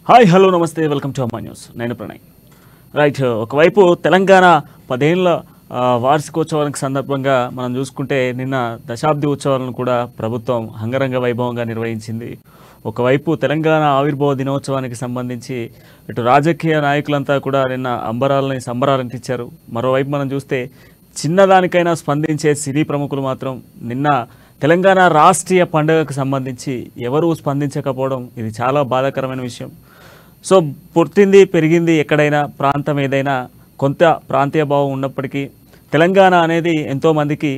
Hi hello నమస్తే welcome to అమ్మా news. నేను ప్రణయ్. రైట్, ఒకవైపు తెలంగాణ 10 ఏళ్ల వార్షికోత్సవానికి సందర్భంగా మనం చూసుకుంటే నిన్న దశాబ్ది ఉత్సవాలను కూడా ప్రభుత్వం అంగరంగ వైభవంగా నిర్వహించింది. ఒకవైపు తెలంగాణ ఆవిర్భావ దినోత్సవానికి సంబంధించి ఇటు రాజకీయ నాయకులంతా కూడా నిన్న అంబరాలని సంబరాలంటించారు. మరోవైపు మనం చూస్తే చిన్నదానికైనా స్పందించే సినీ ప్రముఖులు మాత్రం నిన్న తెలంగాణ రాష్ట్రీయ పండుగకు సంబంధించి ఎవరూ స్పందించకపోవడం ఇది చాలా బాధాకరమైన విషయం. సో పుట్టింది పెరిగింది ఎక్కడైనా ప్రాంతం ఏదైనా కొంత ప్రాంతీయ భావం ఉన్నప్పటికీ తెలంగాణ అనేది ఎంతోమందికి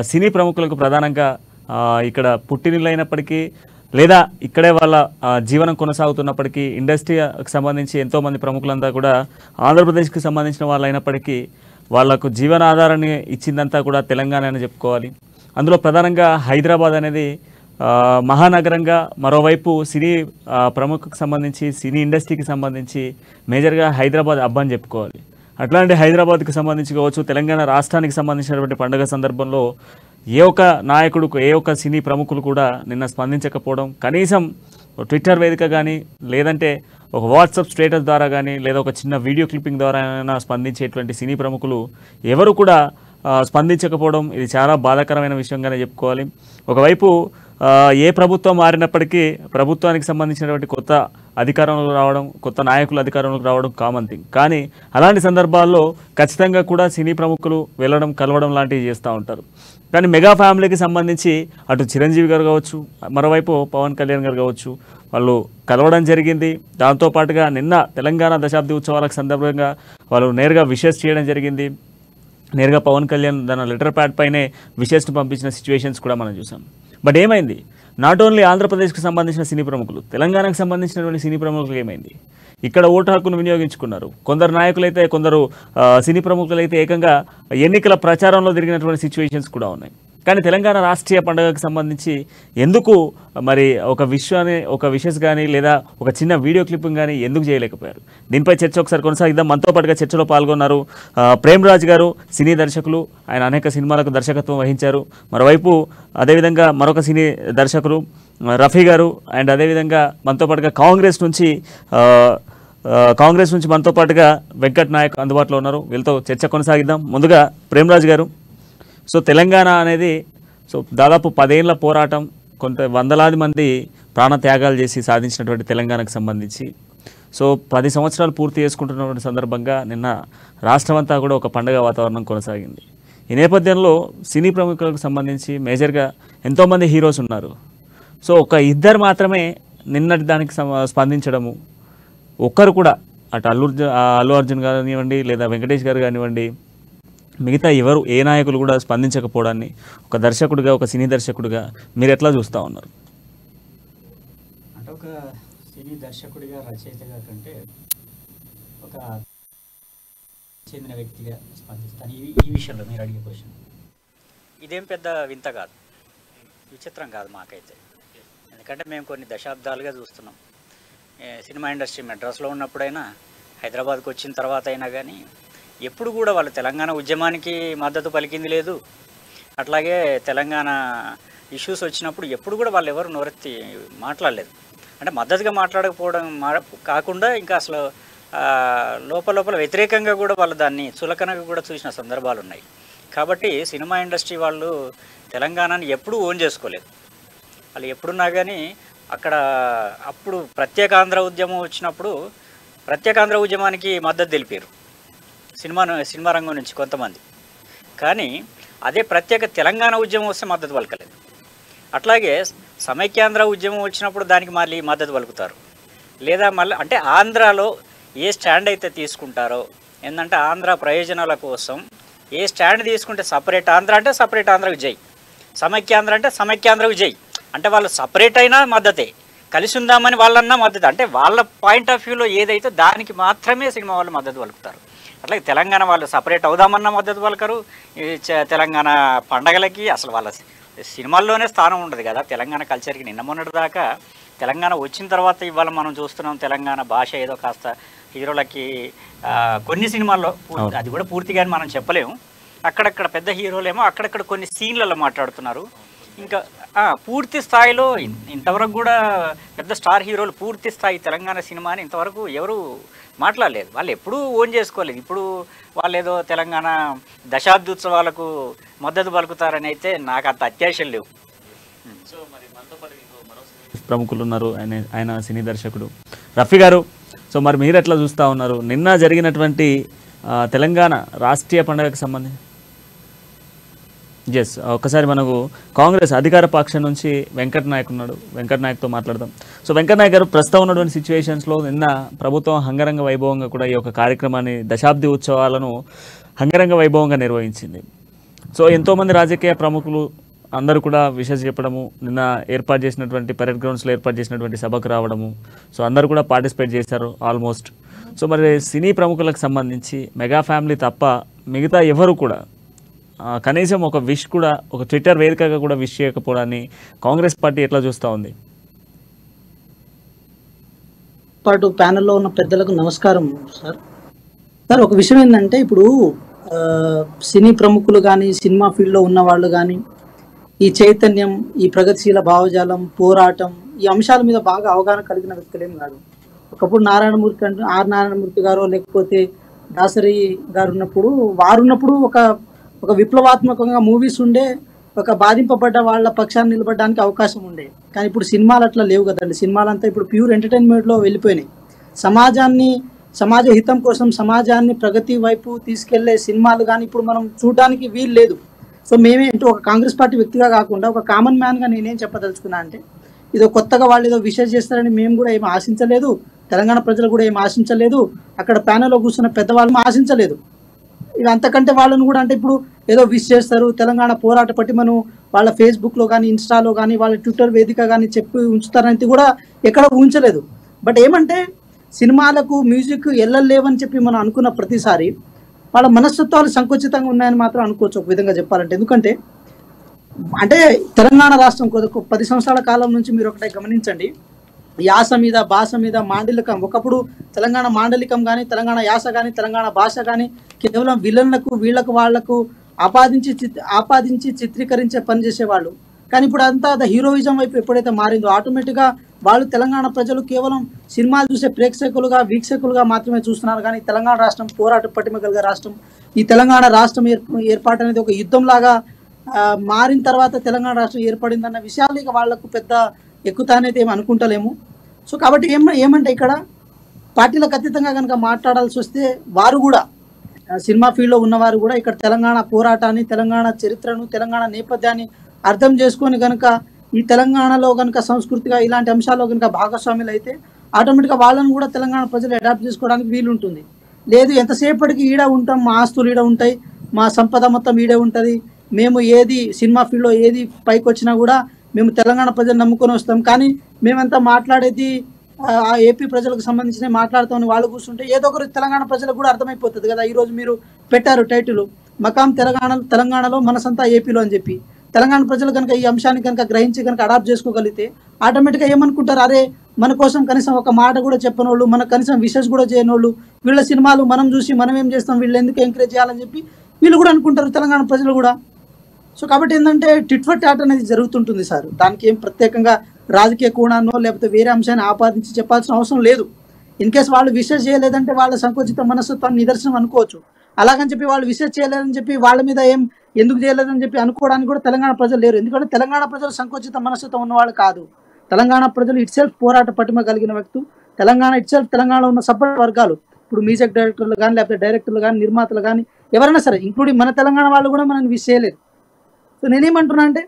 సినీ ప్రముఖులకు ప్రధానంగా ఇక్కడ పుట్టినిల్లైనప్పటికీ లేదా ఇక్కడే వాళ్ళ జీవనం కొనసాగుతున్నప్పటికీ ఇండస్ట్రీకి సంబంధించి ఎంతోమంది ప్రముఖులంతా కూడా ఆంధ్రప్రదేశ్కి సంబంధించిన వాళ్ళు అయినప్పటికీ వాళ్లకు జీవనాధారాన్ని ఇచ్చిందంతా కూడా తెలంగాణ అని చెప్పుకోవాలి. అందులో ప్రధానంగా హైదరాబాద్ అనేది మహానగరంగా, మరోవైపు సినీ ప్రముఖకు సంబంధించి సినీ ఇండస్ట్రీకి సంబంధించి మేజర్గా హైదరాబాద్ హబ్ అని చెప్పుకోవాలి. అట్లాంటి హైదరాబాద్కి సంబంధించి కావచ్చు, తెలంగాణ రాష్ట్రానికి సంబంధించినటువంటి పండుగ సందర్భంలో ఏ ఒక్క నాయకుడు, ఏ ఒక్క సినీ ప్రముఖులు కూడా నిన్న స్పందించకపోవడం, కనీసం ట్విట్టర్ వేదిక కానీ లేదంటే ఒక వాట్సాప్ స్టేటస్ ద్వారా కానీ లేదా ఒక చిన్న వీడియో క్లిప్పింగ్ ద్వారా స్పందించేటువంటి సినీ ప్రముఖులు ఎవరు కూడా స్పందించకపోవడం ఇది చాలా బాధాకరమైన విషయంగానే చెప్పుకోవాలి. ఒకవైపు ఏ ప్రభుత్వం మారినప్పటికీ ప్రభుత్వానికి సంబంధించినటువంటి కొత్త అధికారంలోకి రావడం, కొత్త నాయకులు అధికారంలోకి రావడం కామన్ థింగ్. కానీ అలాంటి సందర్భాల్లో ఖచ్చితంగా కూడా సినీ ప్రముఖులు వెళ్ళడం, కలవడం లాంటివి చేస్తూ ఉంటారు. కానీ మెగా ఫ్యామిలీకి సంబంధించి అటు చిరంజీవి గారు కావచ్చు, మరోవైపు పవన్ కళ్యాణ్ గారు కావచ్చు, వాళ్ళు కలవడం జరిగింది. దాంతోపాటుగా నిన్న తెలంగాణ దశాబ్ది ఉత్సవాలకు సందర్భంగా వాళ్ళు నేరుగా విషెస్ చేయడం జరిగింది. నేరుగా పవన్ కళ్యాణ్ తన లెటర్ ప్యాడ్ పైనే విషెస్ను పంపించిన సిచ్యువేషన్స్ కూడా మనం చూసాం. బట్ ఏమైంది, నాట్ ఓన్లీ ఆంధ్రప్రదేశ్కి సంబంధించిన సినీ ప్రముఖులు, తెలంగాణకు సంబంధించినటువంటి సినీ ప్రముఖులు ఏమైంది, ఇక్కడ ఓటు హక్కును వినియోగించుకున్నారు. కొందరు నాయకులైతే, కొందరు సినీ ప్రముఖులైతే ఏకంగా ఎన్నికల ప్రచారంలో తిరిగినటువంటి సిచ్యువేషన్స్ కూడా ఉన్నాయి. కానీ తెలంగాణ రాష్ట్రీయ పండుగకు సంబంధించి ఎందుకు మరి ఒక విషెస్ కానీ లేదా ఒక చిన్న వీడియో క్లిప్పింగ్ కానీ ఎందుకు చేయలేకపోయారు? దీనిపై చర్చ ఒకసారి కొనసాగిద్దాం. మనతో పాటుగా చర్చలో పాల్గొన్నారు ప్రేమ్ రాజ్ గారు, సినీ దర్శకులు. ఆయన అనేక సినిమాలకు దర్శకత్వం వహించారు. మరోవైపు అదేవిధంగా మరొక సినీ దర్శకులు రఫీ గారు, అండ్ అదేవిధంగా మనతో పాటుగా కాంగ్రెస్ నుంచి మనతో పాటుగా వెంకట్ నాయక్ అందుబాటులో ఉన్నారు. వీళ్ళతో చర్చ కొనసాగిద్దాం. ముందుగా ప్రేమ్ రాజ్ గారు, సో తెలంగాణ అనేది దాదాపు 10 ఏళ్ల పోరాటం, కొంత వందలాది మంది ప్రాణత్యాగాలు చేసి సాధించినటువంటి తెలంగాణకు సంబంధించి 10 సంవత్సరాలు పూర్తి చేసుకుంటున్నటువంటి సందర్భంగా నిన్న రాష్ట్రం అంతా కూడా ఒక పండుగ వాతావరణం కొనసాగింది. ఈ నేపథ్యంలో సినీ ప్రముఖులకు సంబంధించి మేజర్గా ఎంతోమంది హీరోస్ ఉన్నారు. ఒక ఇద్దరు మాత్రమే నిన్నటి దానికి స్పందించడము, ఒక్కరు కూడా అటు అల్లు అర్జున్ కానివ్వండి లేదా వెంకటేష్ గారు కానివ్వండి, మిగతా ఎవరు ఏ నాయకులు కూడా స్పందించకపోవడాన్ని ఒక దర్శకుడిగా, ఒక సినీ దర్శకుడిగా మీరు ఎట్లా చూస్తూ ఉన్నారు? అంటే ఒక సినీ దర్శకుడిగా, రచయితగా కంటే ఒక చెందిన వ్యక్తిగా స్పందిస్తాను ఈ విషయంలో. మీరు అడిగే క్వశ్చన్ ఇదేం పెద్ద వింత కాదు, విచిత్రం కాదు మాకైతే. ఎందుకంటే మేము కొన్ని దశాబ్దాలుగా చూస్తున్నాం. సినిమా ఇండస్ట్రీ మెడ్రాస్లో ఉన్నప్పుడైనా, హైదరాబాద్కి వచ్చిన తర్వాత అయినా కానీ ఎప్పుడు కూడా వాళ్ళు తెలంగాణ ఉద్యమానికి మద్దతు పలికింది లేదు. అట్లాగే తెలంగాణ ఇష్యూస్ వచ్చినప్పుడు ఎప్పుడు కూడా వాళ్ళు ఎవరు నోరెత్తి మాట్లాడలేదు. అంటే మద్దతుగా మాట్లాడకపోవడం కాకుండా ఇంకా అసలు లోపల వ్యతిరేకంగా కూడా వాళ్ళు దాన్ని చులకనగా కూడా చూసిన సందర్భాలు ఉన్నాయి. కాబట్టి సినిమా ఇండస్ట్రీ వాళ్ళు తెలంగాణని ఎప్పుడూ ఓన్ చేసుకోలేదు. వాళ్ళు ఎప్పుడున్నా కానీ అప్పుడు ప్రత్యేక ఆంధ్ర ఉద్యమం వచ్చినప్పుడు ప్రత్యేక ఆంధ్ర ఉద్యమానికి మద్దతు తెలిపారు సినిమా రంగం నుంచి కొంతమంది. కానీ అదే ప్రత్యేక తెలంగాణ ఉద్యమం వస్తే మద్దతు పలకలేదు. అట్లాగే సమైక్యాంధ్ర ఉద్యమం వచ్చినప్పుడు దానికి మళ్ళీ మద్దతు పలుకుతారు. లేదా మళ్ళీ అంటే ఆంధ్రాలో ఏ స్టాండ్ అయితే తీసుకుంటారో, ఏంటంటే ఆంధ్ర ప్రయోజనాల కోసం ఏ స్టాండ్ తీసుకుంటే సపరేట్ ఆంధ్ర అంటే సపరేట్ ఆంధ్రకు జై, సమైక్యాంధ్ర అంటే సమైక్యాంధ్రకు జై. అంటే వాళ్ళు సపరేట్ అయినా మద్దతే, కలిసి ఉందామని వాళ్ళన్నా మద్దతు. అంటే వాళ్ళ పాయింట్ ఆఫ్ వ్యూలో ఏదైతే దానికి మాత్రమే సినిమా వాళ్ళు మద్దతు పలుకుతారు. అట్లాగే తెలంగాణ వాళ్ళు సపరేట్ అవుదామన్న మద్దతు పలకరు. తెలంగాణ పండగలకి అసలు వాళ్ళ సినిమాల్లోనే స్థానం ఉండదు కదా తెలంగాణ కల్చర్కి. నిన్న మొన్నటి దాకా తెలంగాణ వచ్చిన తర్వాత ఇవాళ మనం చూస్తున్నాం తెలంగాణ భాష ఏదో కాస్త హీరోలకి కొన్ని సినిమాల్లో, అది కూడా పూర్తిగా మనం చెప్పలేము, అక్కడక్కడ పెద్ద హీరోలేమో అక్కడక్కడ కొన్ని సీన్లలో మాట్లాడుతున్నారు. ఇంకా పూర్తి స్థాయిలో ఇంతవరకు కూడా పెద్ద స్టార్ హీరోలు పూర్తి స్థాయి తెలంగాణ సినిమాని ఇంతవరకు ఎవరు మాట్లాడలేదు. వాళ్ళు ఎప్పుడూ ఓన్ చేసుకోలేదు. ఇప్పుడు వాళ్ళు ఏదో తెలంగాణ దశాబ్ది ఉత్సవాలకు మద్దతు పలుకుతారని అయితే నాకు అంత అత్యాశలు లేవు. సో మరి మనతో పాటు ప్రముఖులు ఉన్నారు, ఆయన సినీ దర్శకుడు రఫీ గారు. సో మరి మీరు ఎట్లా చూస్తూ ఉన్నారు నిన్న జరిగినటువంటి తెలంగాణ రాష్ట్రీయ పండుగకు సంబంధించి? ఎస్, ఒకసారి మనకు కాంగ్రెస్ అధికార పక్షం నుంచి వెంకట్ నాయక్ ఉన్నాడు, వెంకట్ నాయక్తో మాట్లాడదాం. సో వెంకట్ నాయక్ గారు, ప్రస్తుతం ఉన్నటువంటి సిచ్యువేషన్స్లో నిన్న ప్రభుత్వం అంగరంగ వైభవంగా కూడా ఈ యొక్క కార్యక్రమాన్ని, దశాబ్ది ఉత్సవాలను అంగరంగ వైభవంగా నిర్వహించింది. సో ఎంతోమంది రాజకీయ ప్రముఖులు అందరూ కూడా విషెస్ చెప్పడము, నిన్న ఏర్పాటు చేసినటువంటి పరేడ్ గ్రౌండ్స్లో ఏర్పాటు చేసినటువంటి సభకు రావడము, సో అందరూ కూడా పార్టిసిపేట్ చేశారు ఆల్మోస్ట్. సో మరి సినీ ప్రముఖులకు సంబంధించి మెగా ఫ్యామిలీ తప్ప మిగతా ఎవరు కూడా కనీసం ఒక విష్ కూడా, ఒక ట్విట్టర్ వేదికగా కూడా విష్ చేయకపోవడాన్ని కాంగ్రెస్ పార్టీ ఎట్లా చూస్తూ ఉంది? పాటు ప్యానెల్లో ఉన్న పెద్దలకు నమస్కారం సార్. సార్, ఒక విషయం ఏంటంటే, ఇప్పుడు సినీ ప్రముఖులు కానీ, సినిమా ఫీల్డ్లో ఉన్న వాళ్ళు కానీ, ఈ చైతన్యం, ఈ ప్రగతిశీల భావజాలం, పోరాటం, ఈ అంశాల మీద బాగా అవగాహన కలిగిన వ్యక్తులేం కాదు. ఒకప్పుడు నారాయణమూర్తి గారో లేకపోతే దాసరి గారు ఉన్నప్పుడు, వారున్నప్పుడు ఒక విప్లవాత్మకంగా మూవీస్ ఉండే, ఒక బాధింపబడ్డ వాళ్ళ పక్షాన్ని నిలబడడానికి అవకాశం ఉండే. కానీ ఇప్పుడు సినిమాలు అట్లా లేవు కదండి. సినిమాలంతా ఇప్పుడు ప్యూర్ ఎంటర్టైన్మెంట్లో వెళ్ళిపోయినాయి. సమాజ హితం కోసం సమాజాన్ని ప్రగతి వైపు తీసుకెళ్లే సినిమాలు కానీ ఇప్పుడు మనం చూడడానికి వీలు లేదు. సో మేమేంటో ఒక కాంగ్రెస్ పార్టీ వ్యక్తిగా కాకుండా ఒక కామన్ మ్యాన్గా నేనేం చెప్పదలుచుకున్నా అంటే, ఇదో కొత్తగా వాళ్ళు ఏదో విషయం చేస్తారని మేము కూడా ఏమి ఆశించలేదు, తెలంగాణ ప్రజలు కూడా ఏమి ఆశించలేదు, అక్కడ ప్యానెల్లో కూర్చున్న పెద్దవాళ్ళని ఆశించలేదు. ఇక అంతకంటే వాళ్ళని కూడా అంటే ఇప్పుడు ఏదో విష్ చేస్తారు, తెలంగాణ పోరాట పటిమను వాళ్ళ ఫేస్బుక్లో కానీ, ఇన్స్టాలో కానీ, వాళ్ళ ట్విట్టర్ వేదిక కానీ చెప్పి ఉంచుతారని కూడా ఎక్కడ ఊహించలేదు. బట్ ఏమంటే, సినిమాలకు మ్యూజిక్ ఎల్లలేవని చెప్పి మనం అనుకున్న ప్రతిసారి వాళ్ళ మనస్తత్వాలు సంకుచితంగా ఉన్నాయని మాత్రం అనుకోవచ్చు ఒక విధంగా చెప్పాలంటే. ఎందుకంటే అంటే తెలంగాణ రాష్ట్రం 10 సంవత్సరాల కాలం నుంచి మీరు ఒకటే గమనించండి, యాస మీద, భాష మీద మాండలికం. ఒకప్పుడు తెలంగాణ మాండలికం కానీ, తెలంగాణ యాస కానీ, తెలంగాణ భాష కానీ కేవలం విలన్లకు, వాళ్లకు ఆపాదించి చిత్రీకరించే పని చేసేవాళ్ళు. కానీ ఇప్పుడు అంతా హీరోయిజం వైపు ఎప్పుడైతే మారిందో ఆటోమేటిక్గా వాళ్ళు తెలంగాణ ప్రజలు కేవలం సినిమాలు చూసే వీక్షకులుగా మాత్రమే చూస్తున్నారు. కానీ తెలంగాణ రాష్ట్రం పోరాట పటిమ కలిగే రాష్ట్రం, ఈ తెలంగాణ రాష్ట్రం ఏర్పాటు అనేది ఒక యుద్ధంలాగా మారిన తర్వాత తెలంగాణ రాష్ట్రం ఏర్పడిందన్న విషయాలు ఇక వాళ్లకు పెద్ద ఎక్కుతా అనేది ఏమి అనుకుంటలేము. సో కాబట్టి ఏమంటే ఇక్కడ పార్టీలకు అతీతంగా కనుక మాట్లాడాల్సి వస్తే వారు కూడా, సినిమా ఫీల్డ్లో ఉన్నవారు కూడా ఇక్కడ తెలంగాణ పోరాటాన్ని, తెలంగాణ చరిత్రను, తెలంగాణ నేపథ్యాన్ని అర్థం చేసుకొని కనుక ఈ తెలంగాణలో కనుక సంస్కృతిగా ఇలాంటి అంశాల్లో కనుక భాగస్వాములు అయితే ఆటోమేటిక్గా వాళ్ళని కూడా తెలంగాణ ప్రజలు అడాప్ట్ చేసుకోవడానికి వీలుంటుంది. లేదు ఎంతసేపటికి ఈడ ఉంటాం, మా ఆస్తులు ఈడ ఉంటాయి, మా సంపద మొత్తం ఈడే ఉంటుంది, మేము ఏది సినిమా ఫీల్డ్లో ఏది పైకి వచ్చినా కూడా మేము తెలంగాణ ప్రజలు నమ్ముకొని వస్తాం, కానీ మేమంతా మాట్లాడేది ఆ ఏపీ ప్రజలకు సంబంధించిన మాట్లాడుతామని వాళ్ళు కూర్చుంటే ఏదో ఒకరు తెలంగాణ ప్రజలకు కూడా అర్థమైపోతుంది కదా. ఈరోజు మీరు పెట్టారు టైటిల్ మకాం తెలంగాణలో మనసంతా ఏపీలో అని చెప్పి. తెలంగాణ ప్రజలు కనుక ఈ అంశాన్ని కనుక గ్రహించి కనుక అడాప్ట్ చేసుకోగలిగితే ఆటోమేటిక్గా ఏమనుకుంటారు, అరే మన కోసం కనీసం ఒక మాట కూడా చెప్పని వాళ్ళు, మన కనీసం విషెస్ కూడా చేయని వాళ్ళు, వీళ్ళ సినిమాలు మనం చూసి మనం ఏం చేస్తాం, వీళ్ళు ఎందుకు ఎంకరేజ్ చేయాలని చెప్పి వీళ్ళు కూడా అనుకుంటారు తెలంగాణ ప్రజలు కూడా. సో కాబట్టి ఏంటంటే టిట్ ఫర్ టాట్ అనేది జరుగుతుంటుంది సార్. దానికి ఏం ప్రత్యేకంగా రాజకీయ కోణాన్నో లేకపోతే వేరే అంశాన్ని ఆపాదించి చెప్పాల్సిన అవసరం లేదు. ఇన్ కేసు వాళ్ళు విషెస్ చేయలేదంటే వాళ్ళ సంకోచిత మనస్తత్వాన్ని నిదర్శనం అనుకోవచ్చు. అలాగని చెప్పి వాళ్ళు విషెస్ చేయలేదని చెప్పి వాళ్ళ మీద ఎందుకు చేయలేదని చెప్పి అనుకోవడానికి కూడా తెలంగాణ ప్రజలు లేరు. ఎందుకంటే తెలంగాణ ప్రజలు సంకోచిత మనస్తత్వం ఉన్నవాళ్ళు కాదు. తెలంగాణ ప్రజలు ఇట్సెల్ఫ్ పోరాట పటిమ కలిగిన వ్యక్తులు, తెలంగాణలో ఉన్న సపోర్ట్ వర్గాలు, ఇప్పుడు మ్యూజిక్ డైరెక్టర్లు కానీ, లేకపోతే డైరెక్టర్లు కానీ, నిర్మాతలు కానీ, ఎవరైనా సరే ఇంక్లూడింగ్ మన తెలంగాణ వాళ్ళు కూడా మనం విష్ చేయలేదు. సో నేనేమంటున్నా అంటే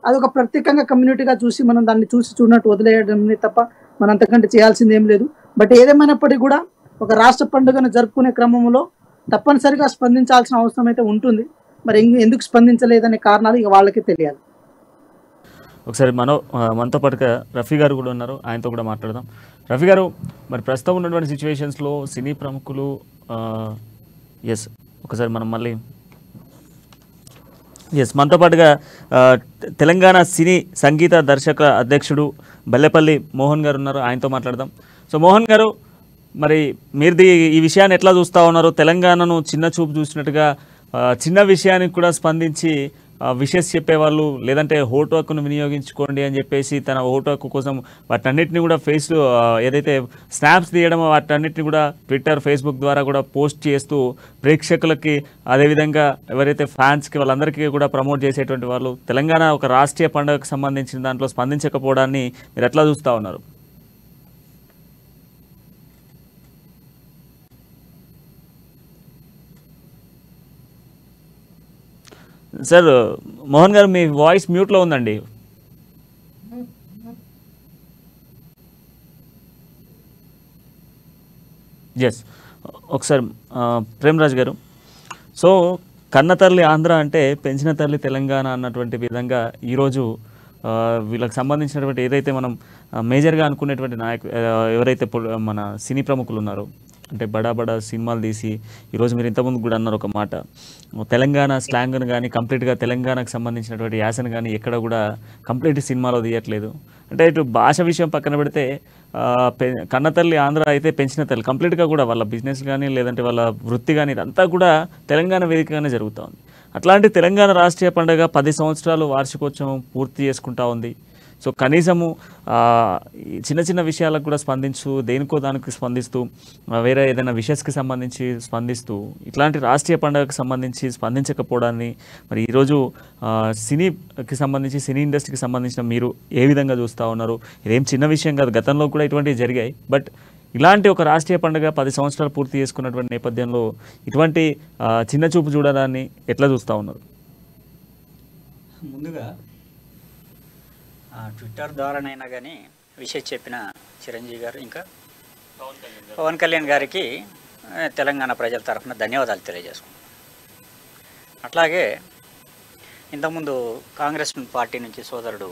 అదొక ప్రత్యేకంగా కమ్యూనిటీగా చూసి మనం దాన్ని చూడనట్టు వదిలేయడం తప్ప మనం అంతకంటే చేయాల్సింది ఏం లేదు. బట్ ఏదేమైనప్పటికీ కూడా ఒక రాష్ట్ర పండుగను జరుపుకునే క్రమంలో తప్పనిసరిగా స్పందించాల్సిన అవసరం అయితే ఉంటుంది. మరి ఎందుకు స్పందించలేదనే కారణాలు ఇక వాళ్ళకే తెలియాలి. ఒకసారి మనతో పాటుగా రఫీ గారు కూడా ఉన్నారు, ఆయనతో కూడా మాట్లాడదాం. రఫీ గారు, మరి ప్రస్తుతం ఉన్నటువంటి సిచ్యువేషన్స్లో సినీ ప్రముఖులు ఒకసారి మనం మళ్ళీ మనతో పాటుగా తెలంగాణ సినీ సంగీత దర్శక అధ్యక్షుడు బల్లెపల్లి మోహన్ గారు ఉన్నారు, ఆయనతో మాట్లాడదాం. సో మోహన్ గారు, మరి మీరు ఈ విషయాన్ని ఎట్లా చూస్తూ ఉన్నారు? తెలంగాణను చిన్న చూపు చూసినట్టుగా చిన్న విషయానికి కూడా స్పందించి విషెస్ చెప్పేవాళ్ళు, లేదంటే ఓటు హక్కును వినియోగించుకోండి అని చెప్పేసి తన ఓటు హక్కు కోసం వాటన్నిటిని కూడా ఏదైతే స్నాప్స్ తీయడమో వాటన్నిటిని కూడా ట్విట్టర్, ఫేస్బుక్ ద్వారా కూడా పోస్ట్ చేస్తూ ప్రేక్షకులకి, అదేవిధంగా ఎవరైతే ఫ్యాన్స్కి వాళ్ళందరికీ కూడా ప్రమోట్ చేసేటువంటి వాళ్ళు తెలంగాణ ఒక రాష్ట్రీయ పండుగకు సంబంధించిన దాంట్లో స్పందించకపోవడాన్ని మీరు ఎట్లా చూస్తూ ఉన్నారు? సార్ మోహన్ గారు, మీ వాయిస్ మ్యూట్లో ఉందండి. ఎస్, ఒకసారి ప్రేమరాజ్ గారు. సో కన్న తల్లి ఆంధ్ర అంటే పెంచిన తల్లి తెలంగాణ అన్నటువంటి విధంగా ఈరోజు వీళ్ళకి సంబంధించినటువంటి ఏదైతే మనం మేజర్గా అనుకునేటువంటి ఎవరైతే మన సినీ ప్రముఖులు ఉన్నారో, అంటే బడా సినిమాలు తీసి ఈరోజు మీరు ఇంతకుముందు కూడా అన్నారు ఒక మాట, తెలంగాణ స్లాంగ్ను కానీ కంప్లీట్గా తెలంగాణకు సంబంధించినటువంటి యాసను కానీ ఎక్కడ కూడా కంప్లీట్ సినిమాలో తీయట్లేదు. అంటే ఇటు భాష విషయం పక్కన పెడితే కన్నతల్లి ఆంధ్ర అయితే పెంచిన తల్లి కంప్లీట్గా కూడా వాళ్ళ బిజినెస్ కానీ లేదంటే వాళ్ళ వృత్తి కానీ ఇదంతా కూడా తెలంగాణ వేదికగానే జరుగుతూ ఉంది. అట్లాంటి తెలంగాణ రాష్ట్రీయ పండుగ 10 సంవత్సరాలు వార్షికోత్సవం పూర్తి చేసుకుంటా ఉంది. సో కనీసము చిన్న చిన్న విషయాలకు కూడా దేనికో దానికి స్పందిస్తూ, వేరే ఏదైనా విషయస్కి సంబంధించి స్పందిస్తూ, ఇట్లాంటి రాష్ట్రీయ పండుగకు సంబంధించి స్పందించకపోవడాన్ని మరి ఈరోజు సినీకి సంబంధించి, సినీ ఇండస్ట్రీకి సంబంధించిన మీరు ఏ విధంగా చూస్తూ ఉన్నారు? ఇదేం చిన్న విషయం కాదు, గతంలో కూడా ఇటువంటివి జరిగాయి. బట్ ఇలాంటి ఒక రాష్ట్రీయ పండుగ 10 సంవత్సరాలు పూర్తి చేసుకున్నటువంటి నేపథ్యంలో ఇటువంటి చిన్న చూపు చూడడాన్ని ఎట్లా చూస్తూ ఉన్నారు? ముందుగా ట్విట్టర్ ద్వారానైనా కానీ విషయం చెప్పిన చిరంజీవి గారు, ఇంకా పవన్ కళ్యాణ్ గారికి తెలంగాణ ప్రజల తరఫున ధన్యవాదాలు తెలియజేసుకుంటాం. అట్లాగే ఇంతకుముందు కాంగ్రెస్ పార్టీ నుంచి సోదరుడు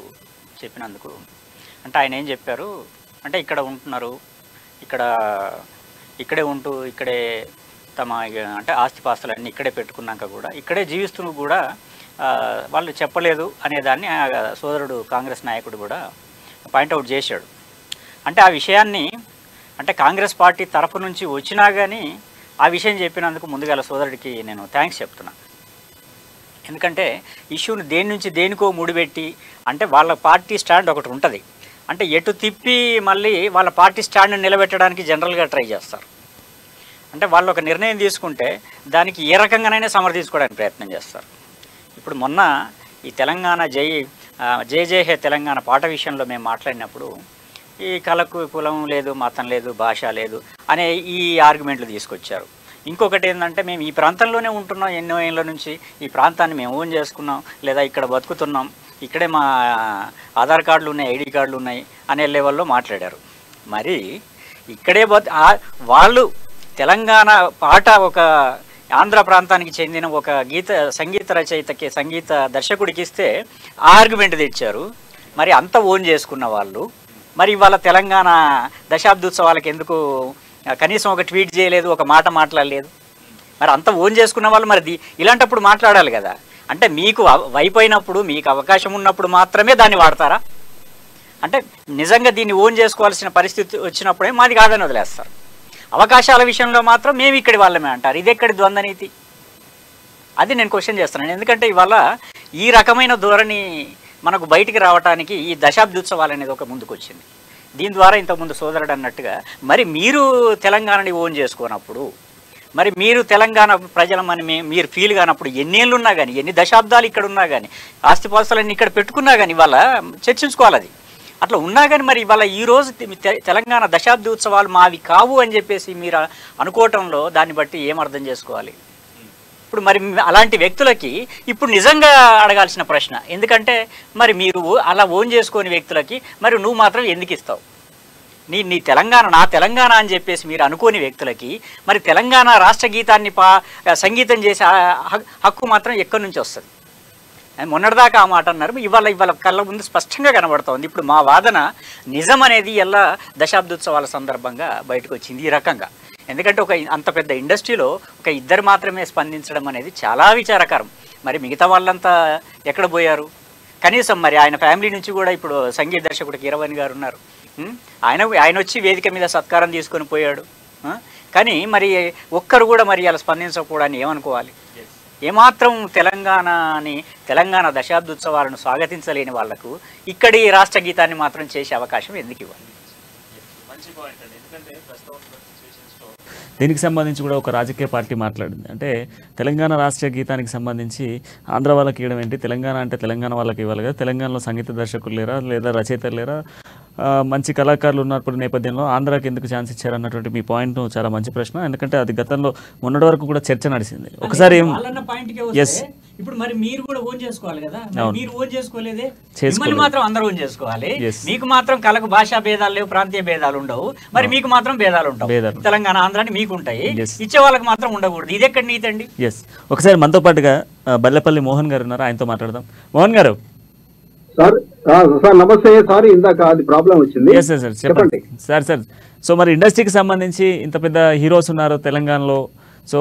చెప్పినందుకు, అంటే ఆయన ఏం చెప్పారు అంటే, ఇక్కడ ఉంటున్నారు, ఇక్కడే ఉంటూ ఇక్కడే తమ అంటే ఆస్తిపాస్తులన్నీ ఇక్కడే పెట్టుకున్నాక కూడా ఇక్కడే జీవిస్తూ కూడా వాళ్ళు చెప్పలేదు అనేదాన్ని సోదరుడు కాంగ్రెస్ నాయకుడు కూడా పాయింట్అవుట్ చేశాడు. అంటే ఆ విషయాన్ని అంటే కాంగ్రెస్ పార్టీ తరఫు నుంచి వచ్చినా కానీ ఆ విషయం చెప్పినందుకు ముందుగా సోదరుడికి నేను థ్యాంక్స్ చెప్తున్నా. ఎందుకంటే ఇష్యూని దేని నుంచి దేనికో ముడిపెట్టి, అంటే వాళ్ళ పార్టీ స్టాండ్ ఒకటి ఉంటుంది, అంటే ఎటు తిప్పి మళ్ళీ వాళ్ళ పార్టీ స్టాండ్ని నిలబెట్టడానికి జనరల్గా ట్రై చేస్తారు. అంటే వాళ్ళు ఒక నిర్ణయం తీసుకుంటే దానికి ఏ రకంగానైనా సమర్థించుకోవడానికి ప్రయత్నం చేస్తారు. ఇప్పుడు మొన్న ఈ తెలంగాణ జై జై హే తెలంగాణ పాట విషయంలో మేము మాట్లాడినప్పుడు ఈ కళకు కులం లేదు, మతం లేదు, భాష లేదు అనే ఈ ఆర్గ్యుమెంట్లు తీసుకొచ్చారు. ఇంకొకటి ఏంటంటే, మేము ఈ ప్రాంతంలోనే ఉంటున్నాం, ఎన్నో ఏళ్ళ నుంచి ఈ ప్రాంతాన్ని మేము ఓన్ చేసుకున్నాం, లేదా ఇక్కడ బతుకుతున్నాం, ఇక్కడే మా ఆధార్ కార్డులు ఉన్నాయి, ఐడి కార్డులు ఉన్నాయి అనే లెవెల్లో మాట్లాడారు. మరి ఇక్కడే వాళ్ళు తెలంగాణ పాట ఒక ఆంధ్ర ప్రాంతానికి చెందిన ఒక సంగీత రచయితకి, సంగీత దర్శకుడికి ఇస్తే ఆర్గ్యుమెంట్ తెచ్చారు. మరి అంత ఓన్ చేసుకున్న వాళ్ళు మరి ఇవాళ తెలంగాణ దశాబ్దోత్సవాలకు ఎందుకు కనీసం ఒక ట్వీట్ చేయలేదు, ఒక మాట మాట్లాడలేదు? మరి అంత ఓన్ చేసుకున్న వాళ్ళు మరి ఇలాంటప్పుడు మాట్లాడాలి కదా. అంటే మీకు వైపోయినప్పుడు, మీకు అవకాశం ఉన్నప్పుడు మాత్రమే దాన్ని వాడతారా? అంటే నిజంగా దీన్ని ఓన్ చేసుకోవాల్సిన పరిస్థితి వచ్చినప్పుడే మాది కాదని వదిలేస్తారు. అవకాశాల విషయంలో మాత్రం మేము ఇక్కడి వాళ్ళమే అంటారు. ఇది ఎక్కడి ద్వంద్వనీతి? అది నేను క్వశ్చన్ చేస్తున్నాను. ఎందుకంటే ఇవాళ ఈ రకమైన ధోరణి మనకు బయటికి రావడానికి ఈ దశాబ్దోత్సవాలు అనేది ఒక ముందుకు వచ్చింది. దీని ద్వారా ఇంతకుముందు సోదరుడు అన్నట్టుగా మరి మీరు తెలంగాణని ఓన్ చేసుకోనప్పుడు, మరి మీరు తెలంగాణ ప్రజలమని మీరు ఫీల్ కానప్పుడు, ఎన్నేళ్ళు ఉన్నా కానీ, ఎన్ని దశాబ్దాలు ఇక్కడ ఉన్నా కానీ, ఆస్తిపాస్తులన్నీ ఇక్కడ పెట్టుకున్నా కానీ ఇవాళ చర్చించుకోవాలి. అది అట్లా ఉన్నా కానీ మరి ఇవాళ ఈరోజు తెలంగాణ దశాబ్ది ఉత్సవాలు మావి కావు అని చెప్పేసి మీరు అనుకోవటంలో దాన్ని బట్టి ఏం అర్థం చేసుకోవాలి? ఇప్పుడు మరి అలాంటి వ్యక్తులకి ఇప్పుడు నిజంగా అడగాల్సిన ప్రశ్న, ఎందుకంటే మరి మీరు అలా ఓన్ చేసుకొని వ్యక్తులకి మరి నువ్వు మాత్రం ఎందుకు ఇస్తావు? నీ తెలంగాణ నా తెలంగాణ అని చెప్పేసి మీరు అనుకోని వ్యక్తులకి మరి తెలంగాణ రాష్ట్ర గీతాన్ని సంగీతం చేసే హక్కు మాత్రం ఎక్కడి నుంచి వస్తుంది? మొన్నటిదాకా ఆ మాట అన్నారు, ఇవాళ కళ్ళ ముందు స్పష్టంగా కనబడుతోంది. ఇప్పుడు మా వాదన నిజం అనేది ఎలా దశాబ్దోత్సవాల సందర్భంగా బయటకు వచ్చింది ఈ రకంగా. ఎందుకంటే అంత పెద్ద ఇండస్ట్రీలో ఒక ఇద్దరు మాత్రమే స్పందించడం అనేది చాలా విచారకరం. మరి మిగతా వాళ్ళంతా ఎక్కడ పోయారు? కనీసం మరి ఆయన ఫ్యామిలీ నుంచి కూడా ఇప్పుడు సంగీత దర్శకుడు కీరవాణి గారు ఉన్నారు, ఆయన వచ్చి వేదిక మీద సత్కారం తీసుకొని పోయాడు. కానీ మరి ఒక్కరు కూడా మరి అలా స్పందించకపోవడాన్ని ఏమనుకోవాలి? ఏమాత్రం తెలంగాణ దశాబ్దోత్సవాలను స్వాగతించలేని వాళ్లకు ఇక్కడి రాష్ట్ర గీతాన్ని మాత్రం చేసే అవకాశం ఎందుకు ఇవ్వాలి? మంచి పాయింట్ అండి. ఎందుకంటే ప్రస్తుతం దీనికి సంబంధించి కూడా ఒక రాజకీయ పార్టీ మాట్లాడింది. అంటే తెలంగాణ రాష్ట్రీయ గీతానికి సంబంధించి ఆంధ్ర వాళ్ళకి ఇవ్వడం ఏంటి, తెలంగాణ అంటే తెలంగాణ వాళ్ళకి ఇవ్వాలి కదా, తెలంగాణలో సంగీత దర్శకులు లేరా లేదా రచయితలు లేరా, మంచి కళాకారులు ఉన్నప్పుడు నేపథ్యంలో ఆంధ్రాకి ఎందుకు ఛాన్స్ ఇచ్చారన్నటువంటి మీ పాయింట్ చాలా మంచి ప్రశ్న. ఎందుకంటే అది గతంలో మొన్నటి వరకు కూడా చర్చ నడిచింది. ఒకసారి ఇప్పుడు మరి మీరు కూడా ఓన్ చేసుకోవాలి కదా, మీరు ఓన్ చేసుకోలేదే, మిమ్మల్ని మాత్రం అందరూ ఓన్ చేసుకోవాలి. మీకు మాత్రం కళకు భాషా భేదాలు లేవు, ప్రాంతీయ భేదాలు ఉండవు, మరి మీకు మాత్రం భేదాలు ఉంటాయి. తెలంగాణ ఆంధ్రాని మీకు ఉంటాయి, ఇచ్చే వాళ్ళకి మాత్రం ఉండకూడదు. ఇది ఎక్కడ నీతండి? ఎస్, ఒకసారి మనతో పాటుగా బల్లెపల్లి మోహన్ గారు ఉన్నారు, ఆయనతో మాట్లాడదాం. మోహన్ గారు. సార్ నమస్తే. సార్ ఇందాక అది ప్రాబ్లం వచ్చింది. సార్ చెప్పండి సార్. సో మరి ఇండస్ట్రీకి సంబంధించి ఇంత పెద్ద హీరోస్ ఉన్నారు తెలంగాణలో, సో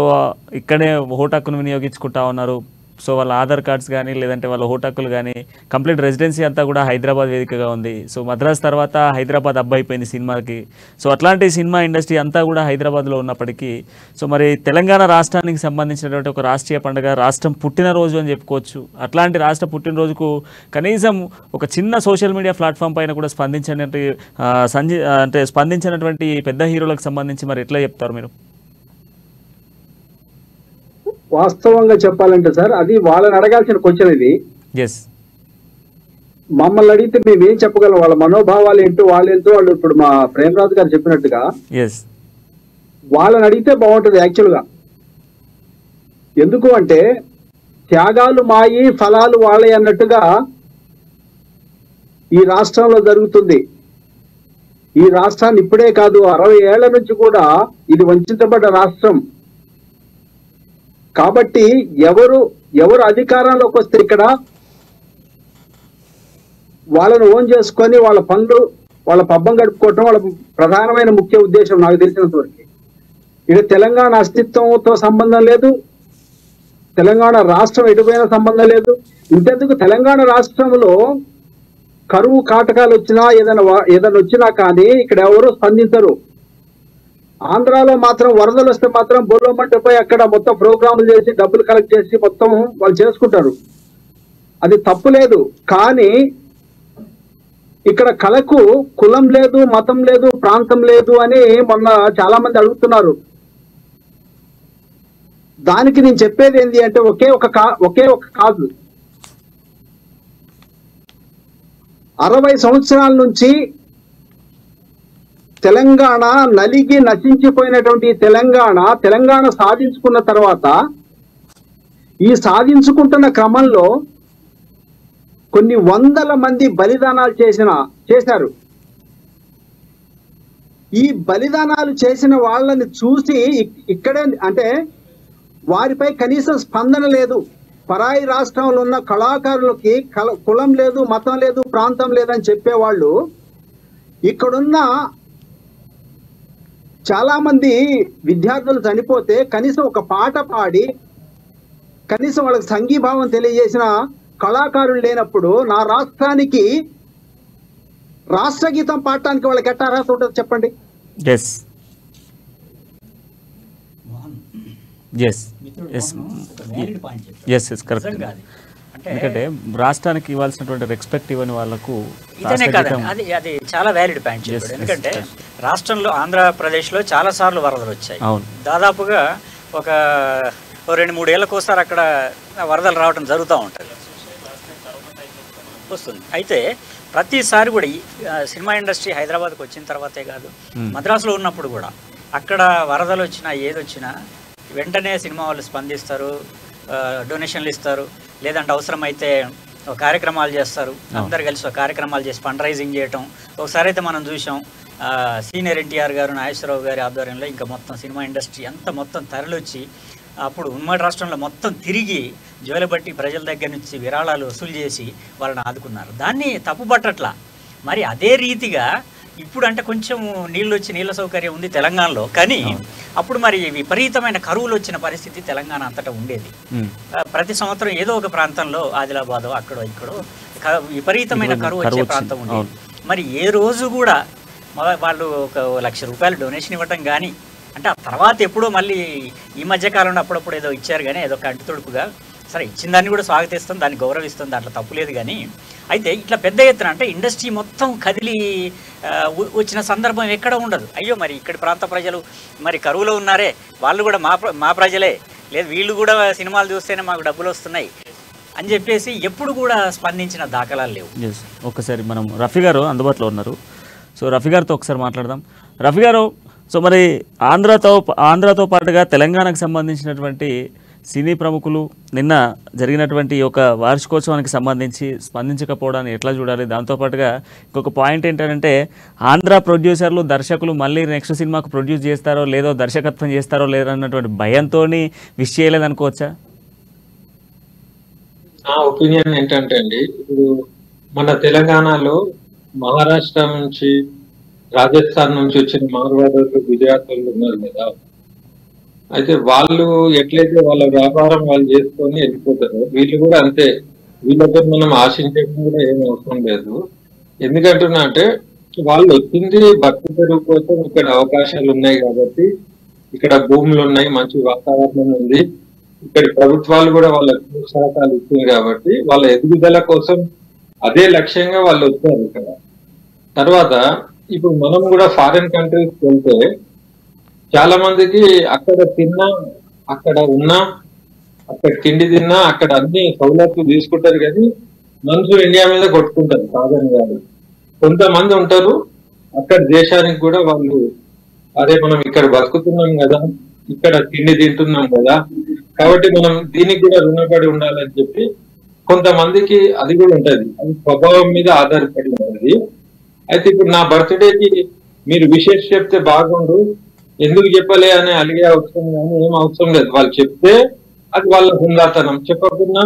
ఇక్కడే ఓటు హక్కును వినియోగించుకుంటా ఉన్నారు. సో వాళ్ళ ఆధార్ కార్డ్స్ కానీ లేదంటే వాళ్ళ ఓటు హక్కులు కానీ కంప్లీట్ రెసిడెన్సీ అంతా కూడా హైదరాబాద్ వేదికగా ఉంది. సో మద్రాస్ తర్వాత హైదరాబాద్ అబ్బా అయిపోయింది సినిమాకి. సో అట్లాంటి సినిమా ఇండస్ట్రీ అంతా కూడా హైదరాబాద్లో ఉన్నప్పటికీ సో మరి తెలంగాణ రాష్ట్రానికి సంబంధించినటువంటి ఒక రాష్ట్రీయ పండుగ, రాష్ట్రం పుట్టినరోజు అని చెప్పుకోవచ్చు. అట్లాంటి రాష్ట్ర పుట్టినరోజుకు కనీసం ఒక చిన్న సోషల్ మీడియా ప్లాట్ఫామ్ పైన కూడా స్పందించినటువంటి పెద్ద హీరోలకు సంబంధించి మరి ఎట్లా చెప్తారు మీరు? వాస్తవంగా చెప్పాలంటే సార్, అది వాళ్ళని అడగాల్సిన క్వశ్చన్ ఇది. మమ్మల్ని అడిగితే మేము ఏం చెప్పగలం? వాళ్ళ మనోభావాలు ఏంటో వాళ్ళేంటో వాళ్ళు ఇప్పుడు మా ప్రేమరాజు గారు చెప్పినట్టుగా వాళ్ళని అడిగితే బాగుంటుంది యాక్చువల్గా. ఎందుకు అంటే త్యాగాలు మాయి ఫలాలు వాళ్ళే అన్నట్టుగా ఈ రాష్ట్రంలో జరుగుతుంది. ఈ రాష్ట్రాన్ని ఇప్పుడే కాదు 60 ఏళ్ల నుంచి కూడా ఇది వంచబడ్డ రాష్ట్రం. కాబట్టి ఎవరు అధికారంలోకి వస్తే ఇక్కడ వాళ్ళను ఓన్ చేసుకొని వాళ్ళ పనులు వాళ్ళ పబ్బం గడుపుకోవటం వాళ్ళ ప్రధానమైన ముఖ్య ఉద్దేశం నాకు తెలిసినంత వరకు. ఇక తెలంగాణ అస్తిత్వంతో సంబంధం లేదు, తెలంగాణ రాష్ట్రం ఎటుపోయిన సంబంధం లేదు. ఇంతెందుకు తెలంగాణ రాష్ట్రంలో కరువు కాటకాలు వచ్చినా ఏదైనా వచ్చినా కానీ ఇక్కడ ఎవరు స్పందించరు. ఆంధ్రాలో మాత్రం వరదలు వస్తే మాత్రం బొర్రమంటే పోయి అక్కడ మొత్తం ప్రోగ్రాములు చేసి డబ్బులు కలెక్ట్ చేసి మొత్తం వాళ్ళు చేసుకుంటారు. అది తప్పు లేదు. కానీ ఇక్కడ కళకు కులం లేదు, మతం లేదు, ప్రాంతం లేదు అని మొన్న చాలా మంది అడుగుతున్నారు. దానికి నేను చెప్పేది ఏంటి అంటే ఒకే ఒక కాదు. 60 సంవత్సరాల నుంచి తెలంగాణ నలిగి నశించిపోయినటువంటి తెలంగాణ సాధించుకున్న తర్వాత ఈ సాధించుకుంటున్న క్రమంలో కొన్ని వందల మంది బలిదానాలు చేశారు. ఈ బలిదానాలు చేసిన వాళ్ళని చూసి ఇక్కడే అంటే వారిపై కనీసం స్పందన లేదు. పరాయి రాష్ట్రంలో ఉన్న కళాకారులకి కులం లేదు, మతం లేదు, ప్రాంతం లేదని చెప్పేవాళ్ళు ఇక్కడున్న చాలా మంది విద్యార్థులు చనిపోతే కనీసం ఒక పాట పాడి కనీసం వాళ్ళకి సంఘీభావం తెలియజేసిన కళాకారులు లేనప్పుడు నా రాష్ట్రానికి రాష్ట్ర గీతం పాడటానికి వాళ్ళకి ఎట్లా అర్హత ఉంటుంది చెప్పండి? ఎందుకంటే రాష్ట్రానికి ఇవ్వాల్సినటువంటి రెస్పెక్ట్ ఇవ్వని వాళ్ళకు ఇదనే కాదండి, అది చాలా వ్యాలిడ్ పాయింట్. ఎందుకంటే రాష్ట్రంలో ఆంధ్రప్రదేశ్లో చాలా సార్లు వరదలు వచ్చాయి. దాదాపుగా ఒక 2-3 ఏళ్ళకోసారి అక్కడ వరదలు రావడం జరుగుతూ ఉంటుంది, వస్తుంది. అయితే ప్రతిసారి కూడా ఈ సినిమా ఇండస్ట్రీ హైదరాబాద్కి వచ్చిన తర్వాతే కాదు, మద్రాసులో ఉన్నప్పుడు కూడా అక్కడ వరదలు వచ్చినా ఏదొచ్చినా వెంటనే సినిమా వాళ్ళు స్పందిస్తారు, డొనేషన్లు ఇస్తారు, లేదంటే అవసరమైతే కార్యక్రమాలు చేస్తారు. అందరు కలిసి కార్యక్రమాలు చేసి ఫండ్ రైజింగ్ చేయటం. ఒకసారి అయితే మనం చూసాం, సీనియర్ ఎన్టీఆర్ గారు, నాగేశ్వరరావు గారి ఆధ్వర్యంలో ఇంకా మొత్తం సినిమా ఇండస్ట్రీ అంతా మొత్తం తరలివచ్చి అప్పుడు ఉమ్మడి రాష్ట్రంలో మొత్తం తిరిగి జోలబట్టి ప్రజల దగ్గర నుంచి విరాళాలు వసూలు చేసి వాళ్ళని ఆదుకున్నారు. దాన్ని తప్పుపట్టట్లా. మరి అదే రీతిగా ఇప్పుడు అంటే కొంచెం నీళ్ళ సౌకర్యం ఉంది తెలంగాణలో, కానీ అప్పుడు మరి విపరీతమైన కరువులు వచ్చిన పరిస్థితి తెలంగాణ అంతటా ఉండేది. ప్రతి సంవత్సరం ఏదో ఒక ప్రాంతంలో ఆదిలాబాద్ అక్కడో ఇక్కడో విపరీతమైన కరువు వచ్చే ప్రాంతం ఉండేది. మరి ఏ రోజు కూడా వాళ్ళు 1 లక్ష రూపాయలు డొనేషన్ ఇవ్వటం కానీ అంటే ఆ తర్వాత ఎప్పుడో మళ్ళీ ఈ మధ్య కాలంలో అప్పుడప్పుడు ఏదో ఇచ్చారు కానీ ఏదో కంటి తుడుపుగా, సరే ఇచ్చిన దాన్ని కూడా స్వాగతిస్తాం, దాన్ని గౌరవిస్తాం, దాంట్లో తప్పులేదు. కానీ అయితే ఇట్లా పెద్ద ఎత్తున అంటే ఇండస్ట్రీ మొత్తం కదిలి వచ్చిన సందర్భం ఎక్కడ ఉండదు. అయ్యో మరి ఇక్కడి ప్రాంత ప్రజలు మరి కరువులో ఉన్నారే, వాళ్ళు కూడా మా ప్రజలే, లేదు వీళ్ళు కూడా సినిమాలు చూస్తేనే మాకు డబ్బులు వస్తున్నాయి అని చెప్పేసి ఎప్పుడు కూడా స్పందించిన దాఖలాలు లేవు. ఎస్, ఒకసారి మనం రఫీ గారు అందుబాటులో ఉన్నారు. సో రఫీ గారితో ఒకసారి మాట్లాడదాం. రఫీ గారు, సో మరి ఆంధ్రాతో పాటుగా తెలంగాణకు సంబంధించినటువంటి సినీ ప్రముఖులు నిన్న జరిగినటువంటి ఒక వార్షికోత్సవానికి సంబంధించి స్పందించకపోవడాన్ని ఎట్లా చూడాలి? దాంతోపాటుగా ఇంకొక పాయింట్ ఏంటంటే ఆంధ్ర ప్రొడ్యూసర్లు దర్శకులు మళ్ళీ నెక్స్ట్ సినిమాకు ప్రొడ్యూస్ చేస్తారో లేదో, దర్శకత్వం చేస్తారో లేదో అన్నటువంటి భయంతో విష్ చేయలేదనుకోవచ్చా? నా ఒపీనియన్ ఏంటంటే అండి, ఇప్పుడు మన తెలంగాణలో మహారాష్ట్ర నుంచి, రాజస్థాన్ నుంచి వచ్చిన మార్వాడీలు, గుజరాత్ వాళ్ళు ఉన్నారు కదా, అయితే వాళ్ళు ఎట్లయితే వాళ్ళ వ్యాపారం వాళ్ళు చేసుకొని వెళ్ళిపోతారో వీళ్ళు కూడా అంతే. వీళ్ళతో మనం ఆశించడం కూడా ఏం అవసరం లేదు. ఎందుకంటున్నా అంటే వాళ్ళు వచ్చింది భక్తి తెరువు కోసం. ఇక్కడ అవకాశాలు ఉన్నాయి కాబట్టి, ఇక్కడ భూములు ఉన్నాయి, మంచి వాతావరణం ఉంది, ఇక్కడ ప్రభుత్వాలు కూడా వాళ్ళకి ప్రోత్సాహకాలు ఇస్తుంది కాబట్టి వాళ్ళ ఎదుగుదల కోసం అదే లక్ష్యంగా వాళ్ళు వచ్చారు ఇక్కడ. తర్వాత ఇప్పుడు మనం కూడా ఫారిన్ కంట్రీస్ వెళ్తే చాలా మందికి అక్కడ తిన్నా, అక్కడ ఉన్నా, అక్కడ తిండి తిన్నా, అక్కడ అన్ని సౌలభ్యాలు తీసుకుంటారు కానీ మనసు ఇండియా మీద కొట్టుకుంటారు సాధారణ కాదు. కొంతమంది ఉంటారు అక్కడ దేశానికి కూడా వాళ్ళు, అదే మనం ఇక్కడ బతుకుతున్నాం కదా, ఇక్కడ తిండి తింటున్నాం కదా, కాబట్టి మనం దీనికి కూడా రుణపడి ఉండాలని చెప్పి కొంతమందికి అది కూడా ఉంటది. అది స్వభావం మీద ఆధారపడి ఉంటది. అయితే ఇప్పుడు నా బర్త్డేకి మీరు విశేష చెప్తే బాగుండు, ఎందుకు చెప్పలే అని అలిగే అవసరం కానీ ఏం అవసరం లేదు. వాళ్ళు చెప్తే అది వాళ్ళ హుందాతనం, చెప్పకుండా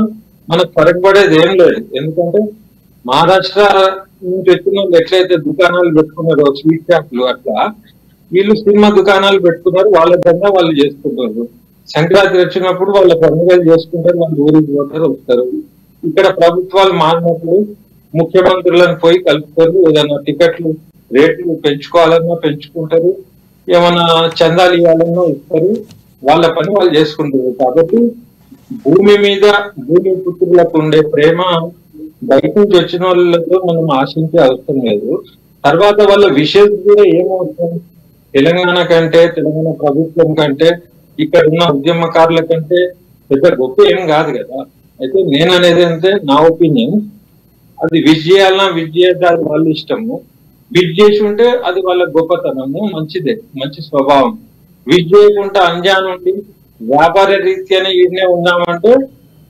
మనకు పడేది ఏం లేదు. ఎందుకంటే మహారాష్ట్ర నుంచి వచ్చిన వాళ్ళు ఎట్లయితే దుకాణాలు పెట్టుకున్నారో, స్వీట్ షాప్లు, అట్లా వీళ్ళు సినిమా దుకాణాలు పెట్టుకున్నారు, వాళ్ళ దందా వాళ్ళు చేసుకుంటారు. సంక్రాంతి వచ్చినప్పుడు వాళ్ళ పండుగలు చేసుకుంటారు, వాళ్ళు ఊరికి పోతారు, వస్తారు. ఇక్కడ ప్రభుత్వాలు మారినప్పుడు ముఖ్యమంత్రులను పోయి కలుపుతారు, ఏదైనా టికెట్లు రేట్లు పెంచుకోవాలన్నా పెంచుకుంటారు, ఏమైనా చందాలు ఇవ్వాలన్నా ఇస్తారు, వాళ్ళ పని వాళ్ళు చేసుకుంటారు. కాబట్టి భూమి మీద భూమి పుత్రులకు ఉండే ప్రేమ బయట నుంచి వచ్చిన వాళ్ళతో మనం ఆశించే అవసరం లేదు. తర్వాత వాళ్ళ విషయం కూడా ఏమవుతుంది, తెలంగాణ కంటే, తెలంగాణ ప్రభుత్వం కంటే, ఇక్కడ ఉన్న ఉద్యమకారుల కంటే పెద్ద గొప్ప ఏం కాదు కదా. అయితే నేను అనేది అంటే నా ఒపీనియన్, అది విజ్ చేయాలన్నా విజ్ చేయడానికి వాళ్ళ ఇష్టము. విజ్ చేసి ఉంటే అది వాళ్ళ గొప్పతనము, మంచిదే, మంచి స్వభావం. విజ్ చేయకుండా అంజాన్ ఉండి వ్యాపార రీత్యానే ఈడనే ఉన్నామంటే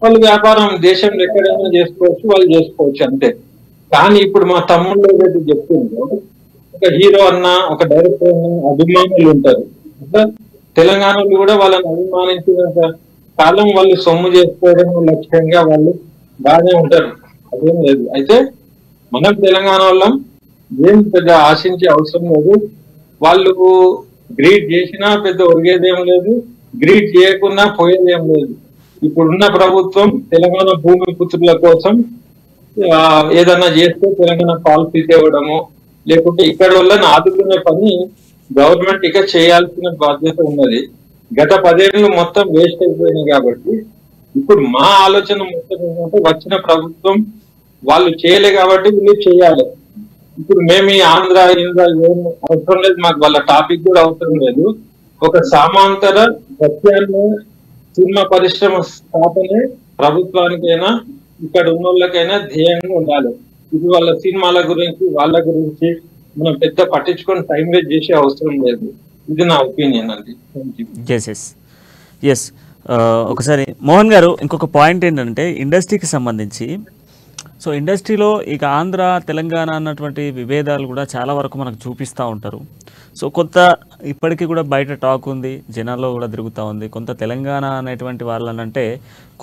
వాళ్ళు వ్యాపారం దేశంలో ఎక్కడైనా చేసుకోవచ్చు, వాళ్ళు చేసుకోవచ్చు అంతే. కానీ ఇప్పుడు మా తమ్ముళ్ళు ఏదైతే చెప్తుందో, ఒక హీరో అన్న, ఒక డైరెక్టర్ అన్న అభిమానులు ఉంటారు. అంటే తెలంగాణలో కూడా వాళ్ళని అభిమానించిన కాలం వాళ్ళు సొమ్ము చేసుకోవడం లక్ష్యంగా వాళ్ళు బాగానే ఉంటారు, అదేం లేదు. అయితే మనం తెలంగాణ వాళ్ళం ఏం పెద్ద ఆశించే అవసరం లేదు. వాళ్ళు గ్రీట్ చేసినా పెద్ద ఒరిగేదేం లేదు, గ్రీట్ చేయకున్నా పోయేదేం లేదు. ఇప్పుడున్న ప్రభుత్వం తెలంగాణ భూమి పుత్రుల కోసం ఏదన్నా చేస్తే తెలంగాణ పాలసీ తేవడము, లేకుంటే ఇక్కడ వాళ్ళని ఆదుకునే పని గవర్నమెంట్ ఇక చేయాల్సిన బాధ్యత ఉన్నది. గత 10 ఏళ్ళు మొత్తం వేస్ట్ అయిపోయినాయి కాబట్టి ఇప్పుడు మా ఆలోచన మొత్తం ఏంటంటే వచ్చిన ప్రభుత్వం వాళ్ళు చేయలే కాబట్టి వీళ్ళు చేయాలి. ఇప్పుడు మేము ఈ ఆంధ్ర ఇంద్ర ఏం అవసరం లేదు, మాకు వాళ్ళ టాపిక్ కూడా అవసరం లేదు. ఒక సామాంతర సత్యాన్ని సినిమా పరిశ్రమ స్థాపనే ప్రభుత్వానికైనా ఇక్కడ ఉన్న వాళ్ళకైనా ధ్యేయంగా ఉండాలి. ఇది వాళ్ళ సినిమాల గురించి వాళ్ళ గురించి మనం పెద్ద పట్టించుకొని టైం వేస్ట్ చేసే అవసరం లేదు. ఇది నా ఒపీనియన్ అండి. ఎస్ ఒకసారి మోహన్ గారు, ఇంకొక పాయింట్ ఏంటంటే ఇండస్ట్రీకి సంబంధించి, సో ఇండస్ట్రీలో ఇక ఆంధ్ర తెలంగాణ అన్నటువంటి విభేదాలు కూడా చాలా వరకు మనకు చూపిస్తూ ఉంటారు. సో కొంత ఇప్పటికీ కూడా బయట టాక్ ఉంది, జనాల్లో కూడా తిరుగుతూ ఉంది. కొంత తెలంగాణ అనేటువంటి వాళ్ళనంటే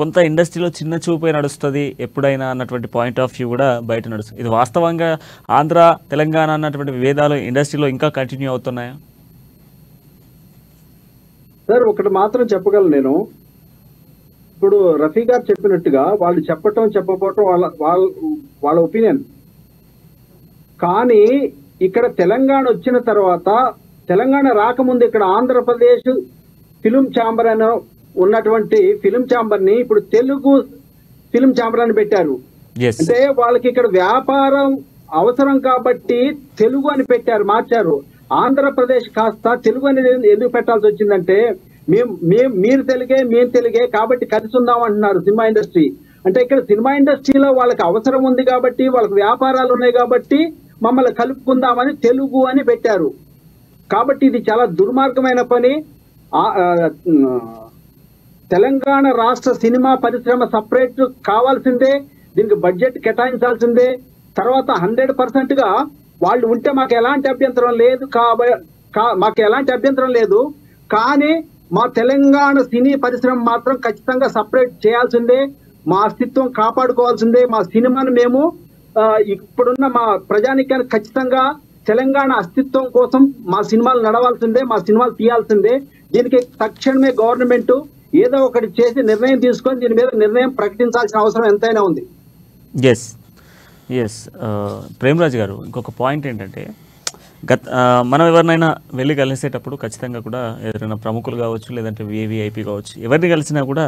కొంత ఇండస్ట్రీలో చిన్న చూపే నడుస్తుంది ఎప్పుడైనా అన్నటువంటి పాయింట్ ఆఫ్ వ్యూ కూడా బయట నడుస్తుంది. ఇది వాస్తవంగా ఆంధ్ర తెలంగాణ అన్నటువంటి విభేదాలు ఇండస్ట్రీలో ఇంకా కంటిన్యూ అవుతున్నాయా? సార్ ఒకటి మాత్రం చెప్పగలను నేను. ఇప్పుడు రఫీ గారు చెప్పినట్టుగా వాళ్ళు చెప్పకపోవటం వాళ్ళ ఒపీనియన్. కానీ ఇక్కడ తెలంగాణ వచ్చిన తర్వాత తెలంగాణ రాకముందు ఇక్కడ ఆంధ్రప్రదేశ్ ఫిలిం ఛాంబర్ అని ఉన్నటువంటి ఫిలిం ఛాంబర్ ని ఇప్పుడు తెలుగు ఫిలిం ఛాంబర్ అని పెట్టారు. అంటే వాళ్ళకి ఇక్కడ వ్యాపారం అవసరం కాబట్టి తెలుగు అని పెట్టారు, మార్చారు. ఆంధ్రప్రదేశ్ కాస్త తెలుగు అనేది ఎందుకు పెట్టాల్సి వచ్చిందంటే మీరు తెలుగే మేము తెలుగే కాబట్టి కలిసి ఉందాం అంటున్నారు సినిమా ఇండస్ట్రీ. అంటే ఇక్కడ సినిమా ఇండస్ట్రీలో వాళ్ళకి అవసరం ఉంది కాబట్టి, వాళ్ళకి వ్యాపారాలు ఉన్నాయి కాబట్టి మమ్మల్ని కలుపుకుందామని తెలుగు అని పెట్టారు. కాబట్టి ఇది చాలా దుర్మార్గమైన పని. తెలంగాణ రాష్ట్ర సినిమా పరిశ్రమ సపరేట్ కావాల్సిందే, దీనికి బడ్జెట్ కేటాయించాల్సిందే. తర్వాత 100%గా వాళ్ళు ఉంటే మాకు ఎలాంటి అభ్యంతరం లేదు, మాకు ఎలాంటి అభ్యంతరం లేదు. కానీ మా తెలంగాణ సినీ పరిశ్రమ మాత్రం ఖచ్చితంగా సపరేట్ చేయాల్సిందే, మా అస్తిత్వం కాపాడుకోవాల్సిందే. మా సినిమాను మేము ఇప్పుడున్న మా ప్రజానికానికి ఖచ్చితంగా తెలంగాణ అస్తిత్వం కోసం మా సినిమాలు నడవాల్సిందే, మా సినిమాలు తీయాల్సిందే. దీనికి తక్షణమే గవర్నమెంట్ ఏదో ఒకటి చేసి నిర్ణయం తీసుకొని దీని మీద నిర్ణయం ప్రకటించాల్సిన అవసరం ఎంతైనా ఉంది. ఎస్ ప్రేమరాజు గారు, ఇంకొక పాయింట్ ఏంటంటే మనం ఎవరినైనా వెళ్ళి కలిసేటప్పుడు ఖచ్చితంగా కూడా ఎవరైనా ప్రముఖులు కావచ్చు, లేదంటే విఐపి కావచ్చు, ఎవరిని కలిసినా కూడా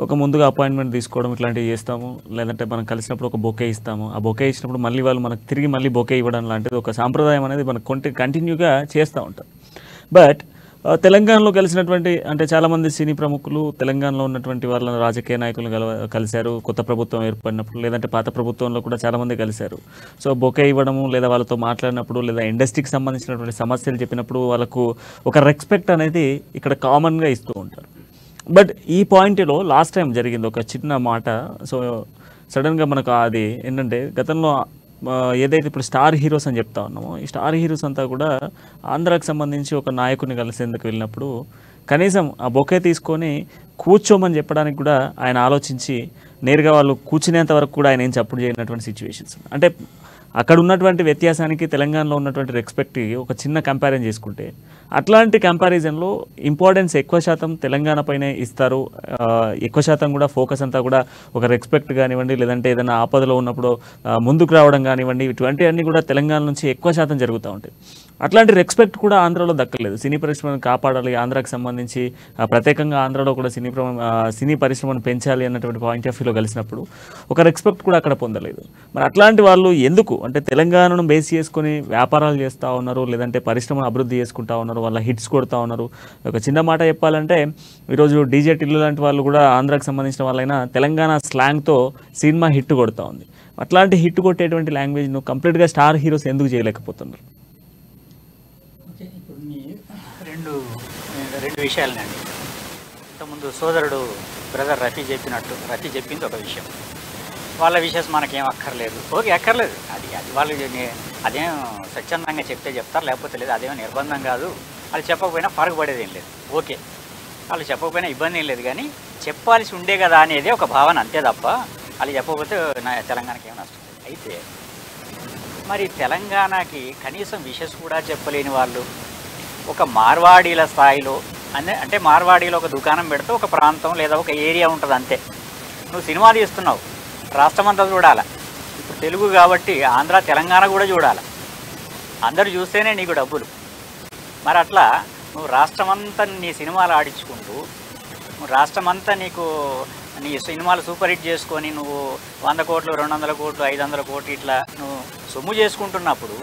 ఒక ముందుగా అపాయింట్మెంట్ తీసుకోవడం ఇట్లాంటివి చేస్తాము. లేదంటే మనం కలిసినప్పుడు ఒక బొకే ఇస్తాము. ఆ బొకే ఇచ్చినప్పుడు మళ్ళీ వాళ్ళు మనకు తిరిగి మళ్ళీ బొకే ఇవ్వడం లాంటిది ఒక సాంప్రదాయం అనేది మనకు కంటిన్యూగా చేస్తూ ఉంటాం. బట్ తెలంగాణలో కలిసినటువంటి అంటే చాలామంది సినీ ప్రముఖులు తెలంగాణలో ఉన్నటువంటి వాళ్ళ రాజకీయ నాయకులు కలిశారు కొత్త ప్రభుత్వం ఏర్పడినప్పుడు, లేదంటే పాత ప్రభుత్వంలో కూడా చాలామంది కలిశారు. సో బొకే ఇవ్వడము, లేదా వాళ్ళతో మాట్లాడినప్పుడు, లేదా ఇండస్ట్రీకి సంబంధించినటువంటి సమస్యలు చెప్పినప్పుడు వాళ్ళకు ఒక రెస్పెక్ట్ అనేది ఇక్కడ కామన్గా ఇస్తూ ఉంటారు. బట్ ఈ పాయింట్లో లాస్ట్ టైం జరిగింది ఒక చిన్న మాట. సో సడన్గా మనకు అది ఏంటంటే గతంలో ఏదైతే ఇప్పుడు స్టార్ హీరోస్ అని చెప్తా ఉన్నామో, ఈ స్టార్ హీరోస్ అంతా కూడా ఆంధ్రాకి సంబంధించి ఒక నాయకుడిని కలిసేందుకు వెళ్ళినప్పుడు కనీసం ఆ బొకే తీసుకొని కూర్చోమని చెప్పడానికి కూడా ఆయన ఆలోచించి నేరుగా వాళ్ళు కూర్చునేంత వరకు కూడా ఆయన ఏం చప్పుడు చేయనటువంటి సిచ్యువేషన్స్. అంటే అక్కడ ఉన్నటువంటి వ్యత్యాసానికి తెలంగాణలో ఉన్నటువంటి రెస్పెక్ట్ ఒక చిన్న కంపారిజన్ చేసుకుంటే, అట్లాంటి కంపారిజన్లో ఇంపార్టెన్స్ ఎక్కువ శాతం తెలంగాణ పైనే ఇస్తారు. ఎక్కువ శాతం కూడా ఫోకస్ అంతా కూడా ఒక రెస్పెక్ట్ కానివ్వండి, లేదంటే ఏదైనా ఆపదలో ఉన్నప్పుడు ముందుకు రావడం కానివ్వండి, ఇటువంటివన్నీ కూడా తెలంగాణ నుంచి ఎక్కువ శాతం జరుగుతూ ఉంటాయి. అట్లాంటి రెస్పెక్ట్ కూడా ఆంధ్రాలో దక్కలేదు. సినీ పరిశ్రమను కాపాడాలి, ఆంధ్రాకి సంబంధించి ప్రత్యేకంగా ఆంధ్రాలో కూడా సినీ పరిశ్రమను పెంచాలి అన్నటువంటి పాయింట్ ఆఫ్ వ్యూలో కలిసినప్పుడు ఒక రెస్పెక్ట్ కూడా అక్కడ పొందలేదు. మరి అట్లాంటి వాళ్ళు ఎందుకు అంటే తెలంగాణను బేస్ చేసుకొని వ్యాపారాలు చేస్తూ ఉన్నారు, లేదంటే పరిశ్రమను అభివృద్ధి చేసుకుంటా ఉన్నారు, వాళ్ళ హిట్స్ కొడుతూ ఉన్నారు. ఒక చిన్న మాట చెప్పాలంటే ఈరోజు డీజే టిల్లు లాంటి వాళ్ళు కూడా ఆంధ్రాకి సంబంధించిన వాళ్ళైనా తెలంగాణ స్లాంగ్తో సినిమా హిట్ కొడుతూ ఉంది. అట్లాంటి హిట్ కొట్టేటువంటి లాంగ్వేజ్ను కంప్లీట్గా స్టార్ హీరోస్ ఎందుకు చేయలేకపోతున్నారు? ఇప్పుడు మీ రెండు విషయాలనండి. ఇంతకుముందు సోదరుడు బ్రదర్ రఫీ చెప్పింది ఒక విషయం. వాళ్ళ విషయస్ మనకేం అక్కర్లేదు, ఓకే అక్కర్లేదు, అది వాళ్ళు అదేం స్వచ్ఛందంగా చెప్తారు, లేకపోతే లేదు, అదేమో నిర్బంధం కాదు. వాళ్ళు చెప్పకపోయినా ఫరక్ పడేది ఏం లేదు, ఓకే. వాళ్ళు చెప్పకపోయినా ఇబ్బంది ఏం లేదు, కానీ చెప్పాల్సి ఉండే కదా అనేది ఒక భావన, అంతే తప్ప వాళ్ళు చెప్పకపోతే తెలంగాణకి ఏం నష్టం. అయితే మరి తెలంగాణకి కనీసం విషస్ కూడా చెప్పలేని వాళ్ళు ఒక మార్వాడీల స్థాయిలో అంటే మార్వాడీలో ఒక దుకాణం పెడితే ఒక ప్రాంతం లేదా ఒక ఏరియా ఉంటుంది అంతే. నువ్వు సినిమా తీస్తున్నావు, రాష్ట్రం అంతా చూడాలి. ఇప్పుడు తెలుగు కాబట్టి ఆంధ్ర తెలంగాణ కూడా చూడాలి, అందరూ చూస్తేనే నీకు డబ్బులు. మరి అట్లా నువ్వు రాష్ట్రమంతా నీ సినిమాలు ఆడించుకుంటూ, నువ్వు రాష్ట్రమంతా నీ సినిమాలు సూపర్ హిట్ చేసుకొని నువ్వు 100 కోట్లు 200 కోట్లు 500 కోట్లు ఇట్లా నువ్వు సొమ్ము చేసుకుంటున్నప్పుడు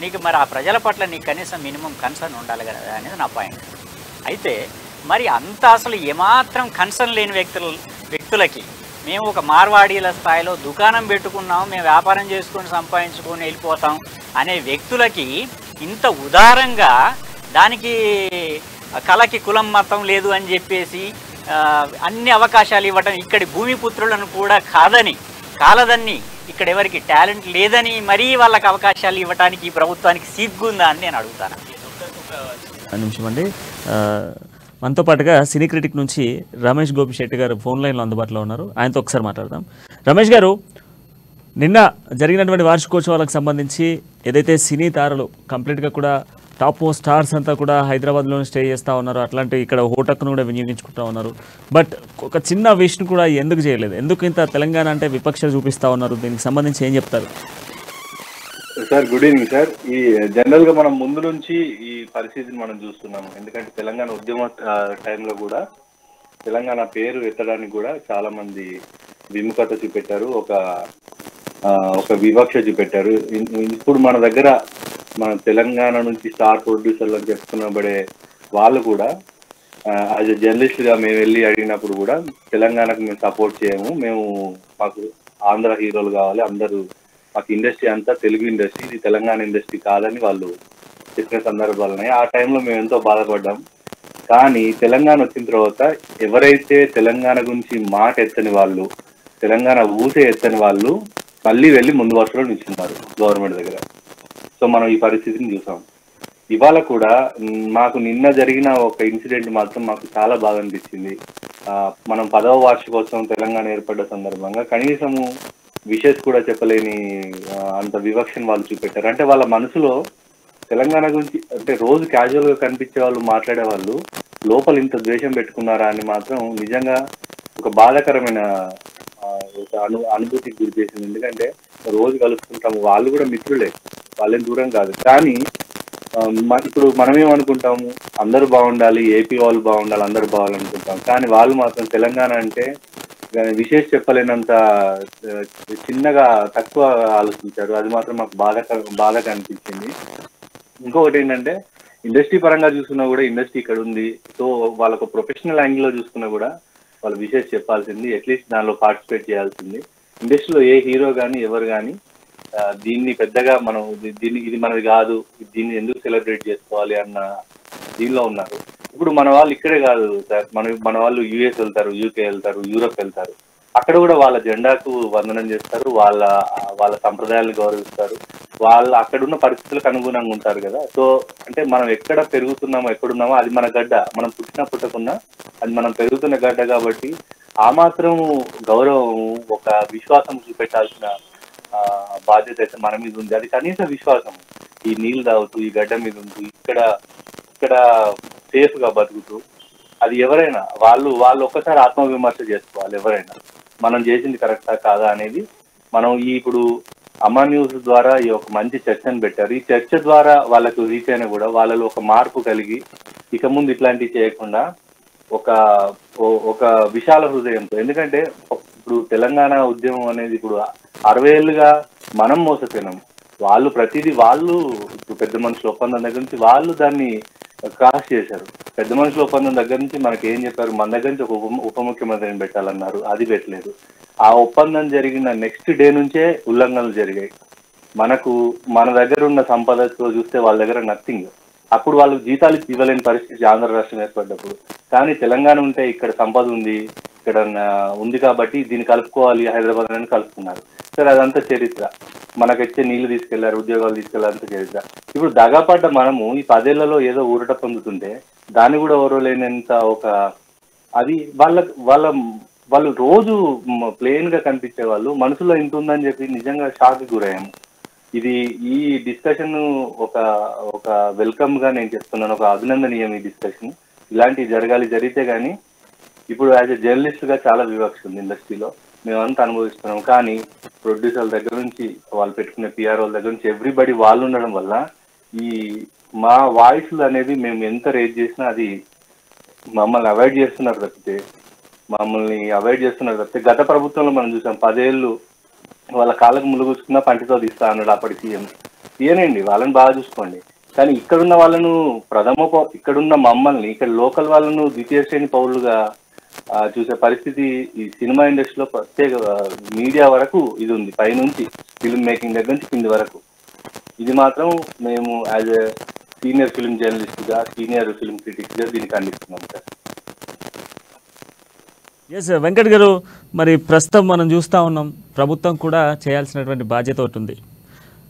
నీకు మరి ఆ ప్రజల పట్ల నీకు కనీసం మినిమం కన్సర్న్ ఉండాలి కదా అనేది నా పాయింట్. అయితే మరి అంత అసలు ఏమాత్రం కన్సర్న్ లేని వ్యక్తులకి మేము ఒక మార్వాడీల స్థాయిలో దుకాణం పెట్టుకున్నాం, మేము వ్యాపారం చేసుకొని సంపాదించుకొని వెళ్ళిపోతాం అనే వ్యక్తులకి ఇంత ఉదారంగా దానికి కళకి కులం మతం లేదు అని చెప్పేసి అన్ని అవకాశాలు ఇవ్వటం, ఇక్కడి భూమిపుత్రులను కూడా కాలదని ఇక్కడ ఎవరికి టాలెంట్ లేదని మరీ వాళ్ళకి అవకాశాలు ఇవ్వడానికి ఈ ప్రభుత్వానికి సిగ్గుందా అని నేను అడుగుతాను. నిమిషం అండి. మనతో పాటుగా సినీ క్రిటిక్ నుంచి రమేష్ గోపిశెట్టి గారు ఫోన్ లైన్లో అందుబాటులో ఉన్నారు, ఆయనతో ఒకసారి మాట్లాడదాం. రమేష్ గారు, నిన్న జరిగినటువంటి వార్షికోత్సవాలకు సంబంధించి ఏదైతే సినీ తారలు కంప్లీట్గా కూడా టాప్ మోస్ట్ స్టార్స్ అంతా కూడా హైదరాబాద్లోనే స్టే చేస్తూ ఉన్నారు, అట్లాంటి ఇక్కడ హోటల్ను కూడా వినియోగించుకుంటూ ఉన్నారు. బట్ ఒక చిన్న విషయం కూడా ఎందుకు చేయలేదు? ఎందుకు ఇంత తెలంగాణ అంటే విపక్ష చూపిస్తూ ఉన్నారు? దీనికి సంబంధించి ఏం చెప్తారు? Sir good evening sir. ఈ జనరల్ గా మనం ముందు నుంచి ఈ పరిస్థితిని మనం చూస్తున్నాము. ఎందుకంటే తెలంగాణ ఉద్యమ టైంలో కూడా తెలంగాణ పేరు ఎత్తడానికి కూడా చాలా మంది విముఖత చూపెట్టారు, ఒక వివక్ష చూపెట్టారు. ఇప్పుడు మన దగ్గర మన తెలంగాణ నుంచి స్టార్ ప్రొడ్యూసర్లు అని చెప్పుకునబడే వాళ్ళు కూడా యాజ్ ఎ జర్నలిస్ట్ గా మేము వెళ్ళి అడిగినప్పుడు కూడా తెలంగాణకు మేము సపోర్ట్ చేయము, మాకు ఆంధ్ర హీరోలు కావాలి, అందరూ మాకు ఇండస్ట్రీ అంతా తెలుగు ఇండస్ట్రీ, ఇది తెలంగాణ ఇండస్ట్రీ కాదని వాళ్ళు చెప్పిన సందర్భాలు ఉన్నాయి. ఆ టైంలో మేము ఎంతో బాధపడ్డాం. కానీ తెలంగాణ వచ్చిన తర్వాత ఎవరైతే తెలంగాణ గురించి మాట ఎత్తని వాళ్ళు, తెలంగాణ ఊసే ఎత్తని వాళ్ళు మళ్ళీ వెళ్ళి ముందు వరుసలో నిల్చున్నారు గవర్నమెంట్ దగ్గర. సో మనం ఈ పరిస్థితిని చూసాం. ఇవాళ కూడా మాకు నిన్న జరిగిన ఒక ఇన్సిడెంట్ మాత్రం మాకు చాలా బాగా అనిపించింది. మనం 10వ వార్షికోత్సవం తెలంగాణ ఏర్పడ్డ సందర్భంగా కనీసము విషెస్ కూడా చెప్పలేని అంత వివక్షను వాళ్ళు చూపెట్టారు. అంటే వాళ్ళ మనసులో తెలంగాణ గురించి అంటే రోజు క్యాజువల్ గా కనిపించే వాళ్ళు మాట్లాడే వాళ్ళు లోపల ఇంత ద్వేషం పెట్టుకున్నారా అని మాత్రం నిజంగా ఒక బాధాకరమైన ఒక అనుభూతికి గురి చేసింది. ఎందుకంటే రోజు కలుసుకుంటాము, వాళ్ళు కూడా మిత్రులే, వాళ్ళేం దూరం కాదు. కానీ ఇప్పుడు మనమేమనుకుంటాము, అందరూ బాగుండాలి, ఏపీ వాళ్ళు బాగుండాలి, అందరూ బాగాలనుకుంటాం. కానీ వాళ్ళు మాత్రం తెలంగాణ అంటే విశేష చెప్పలేనంత చిన్నగా తక్కువ ఆలోచించారు. అది మాత్రం మాకు బాధగా అనిపించింది. ఇంకొకటి ఏంటంటే ఇండస్ట్రీ పరంగా చూసుకున్నా కూడా ఇండస్ట్రీ ఇక్కడ ఉంది. సో వాళ్ళకు ప్రొఫెషనల్ యాంగిల్ లో చూసుకున్నా కూడా వాళ్ళు విశేష చెప్పాల్సింది, అట్లీస్ట్ దానిలో పార్టిసిపేట్ చేయాల్సింది. ఇండస్ట్రీలో ఏ హీరో కానీ ఎవరు కానీ దీన్ని పెద్దగా మనం ఇది మనది కాదు, దీన్ని ఎందుకు సెలబ్రేట్ చేసుకోవాలి అన్న దీనిలో ఉన్నారు. ఇప్పుడు మన వాళ్ళు ఇక్కడే కాదు సార్, మన వాళ్ళు యుఎస్ వెళ్తారు, యూకే వెళ్తారు, యూరోప్ వెళ్తారు. అక్కడ కూడా వాళ్ళ జెండాకు వందనం చేస్తారు, వాళ్ళ సంప్రదాయాలను గౌరవిస్తారు, వాళ్ళు అక్కడున్న పరిస్థితులకు అనుగుణంగా ఉంటారు కదా. సో అంటే మనం ఎక్కడ పెరుగుతున్నామో ఎక్కడున్నామో అది మన గడ్డ, మనం పుట్టకున్నా అది మనం పెరుగుతున్న గడ్డ. కాబట్టి ఆ మాత్రం గౌరవం, ఒక విశ్వాసం చూపెట్టాల్సిన బాధ్యత అయితే మన మీద ఉంది. అది కనీస విశ్వాసం. ఈ నీళ్లు తాగుతూ ఈ గడ్డ మీద ఉంటూ ఇక్కడ సేఫ్ గా బతుకుతూ అది ఎవరైనా వాళ్ళు ఒక్కసారి ఆత్మవిమర్శ చేసుకోవాలి. ఎవరైనా మనం చేసింది కరెక్టా కాదా అనేది మనం ఇప్పుడు అమ్మా న్యూస్ ద్వారా ఈ ఒక మంచి చర్చను పెట్టారు. ఈ చర్చ ద్వారా వాళ్ళకు రీచ్ అయినా కూడా వాళ్ళలో ఒక మార్పు కలిగి ఇక ముందు ఇట్లాంటివి చేయకుండా ఒక విశాల హృదయంతో, ఎందుకంటే ఇప్పుడు తెలంగాణ ఉద్యమం అనేది ఇప్పుడు 60 ఏళ్ళుగా మనం మోసపోయినాం. వాళ్ళు ప్రతిదీ ఇప్పుడు పెద్ద మనుషుల ఒప్పందం దగ్గర నుంచి వాళ్ళు దాన్ని క్రాస్ చేశారు. పెద్ద మనుషుల ఒప్పందం దగ్గర నుంచి మనకి ఏం చెప్పారు, మన దగ్గర నుంచి ఒక ఉప ముఖ్యమంత్రిని పెట్టాలన్నారు, అది పెట్టలేదు. ఆ ఒప్పందం జరిగిన నెక్స్ట్ డే నుంచే ఉల్లంఘనలు జరిగాయి. మన దగ్గర ఉన్న సంపదతో చూస్తే వాళ్ళ దగ్గర నథింగ్. అప్పుడు వాళ్ళు జీతాలు ఇవ్వలేని పరిస్థితి ఆంధ్ర రాష్ట్రం ఏర్పడ్డప్పుడు. కానీ తెలంగాణ ఉంటే ఇక్కడ సంపద ఉంది, ఇక్కడ ఉంది కాబట్టి దీన్ని కలుపుకోవాలి, హైదరాబాద్ అని కలుపుకున్నారు. సరే అదంతా చరిత్ర. మనకైతే నీళ్లు తీసుకెళ్లారు, ఉద్యోగాలు తీసుకెళ్లారు, అంత చరిత్ర. ఇప్పుడు దగాపడ్డ మనము ఈ 10 ఏళ్లలో ఏదో ఊరట పొందుతుంటే దాన్ని కూడా ఎవరో లేనంత అది వాళ్ళు రోజు ప్లెయిన్ గా కనిపించే వాళ్ళు మనసులో ఇంత ఉందని చెప్పి నిజంగా షాక్ గురయ్యాము. ఈ డిస్కషన్ ఒక వెల్కమ్ గా నేను చెప్తున్నాను, ఒక అభినందనీయం ఈ డిస్కషన్. ఇలాంటివి జరిగితే గానీ ఇప్పుడు యాజ్ ఎ జర్నలిస్ట్ గా చాలా వివక్ష ఉంది ఇండస్ట్రీలో, మేమంతా అనుభవిస్తున్నాం. కానీ ప్రొడ్యూసర్ల దగ్గర నుంచి వాళ్ళు పెట్టుకునే పిఆర్ వాళ్ళ దగ్గర నుంచి ఎవ్రీబడి వాళ్ళు ఉండడం వల్ల మా వాయిస్లు అనేది మేము ఎంత రేజ్ చేసినా అది మమ్మల్ని అవాయిడ్ చేస్తున్నారు తప్పితే గత ప్రభుత్వంలో మనం చూసాం 10 ఏళ్ళు వాళ్ళ కాళ్ళకు ములుగుచ్చుకున్నా పంటితో తీస్తా అన్నాడు అప్పటి సీఎం. తీయనండి, వాళ్ళని బాగా చూసుకోండి. కానీ ఇక్కడున్న వాళ్ళను ఇక్కడున్న మమ్మల్ని, ఇక్కడ లోకల్ వాళ్ళను ద్వితీయ శ్రేణి పౌరులుగా చూసే పరిస్థితి ఈ సినిమా ఇండస్ట్రీలో ప్రత్యేక మీడియా వరకు ఇది ఉంది. పైనుంచి ఫిల్మ్ మేకింగ్ దగ్గర నుంచి కింది వరకు ఇది మాత్రం మేము as a senior film journalist గా, సీనియర్ ఫిల్మ్ క్రిటిక్స్ గా దీన్ని ఖండిస్తున్నాం సార్. ఎస్ వెంకట్ గారు, మరి ప్రస్తుతం మనం చూస్తూ ఉన్నాం ప్రభుత్వం కూడా చేయాల్సినటువంటి బాధ్యత ఒకటి ఉంది.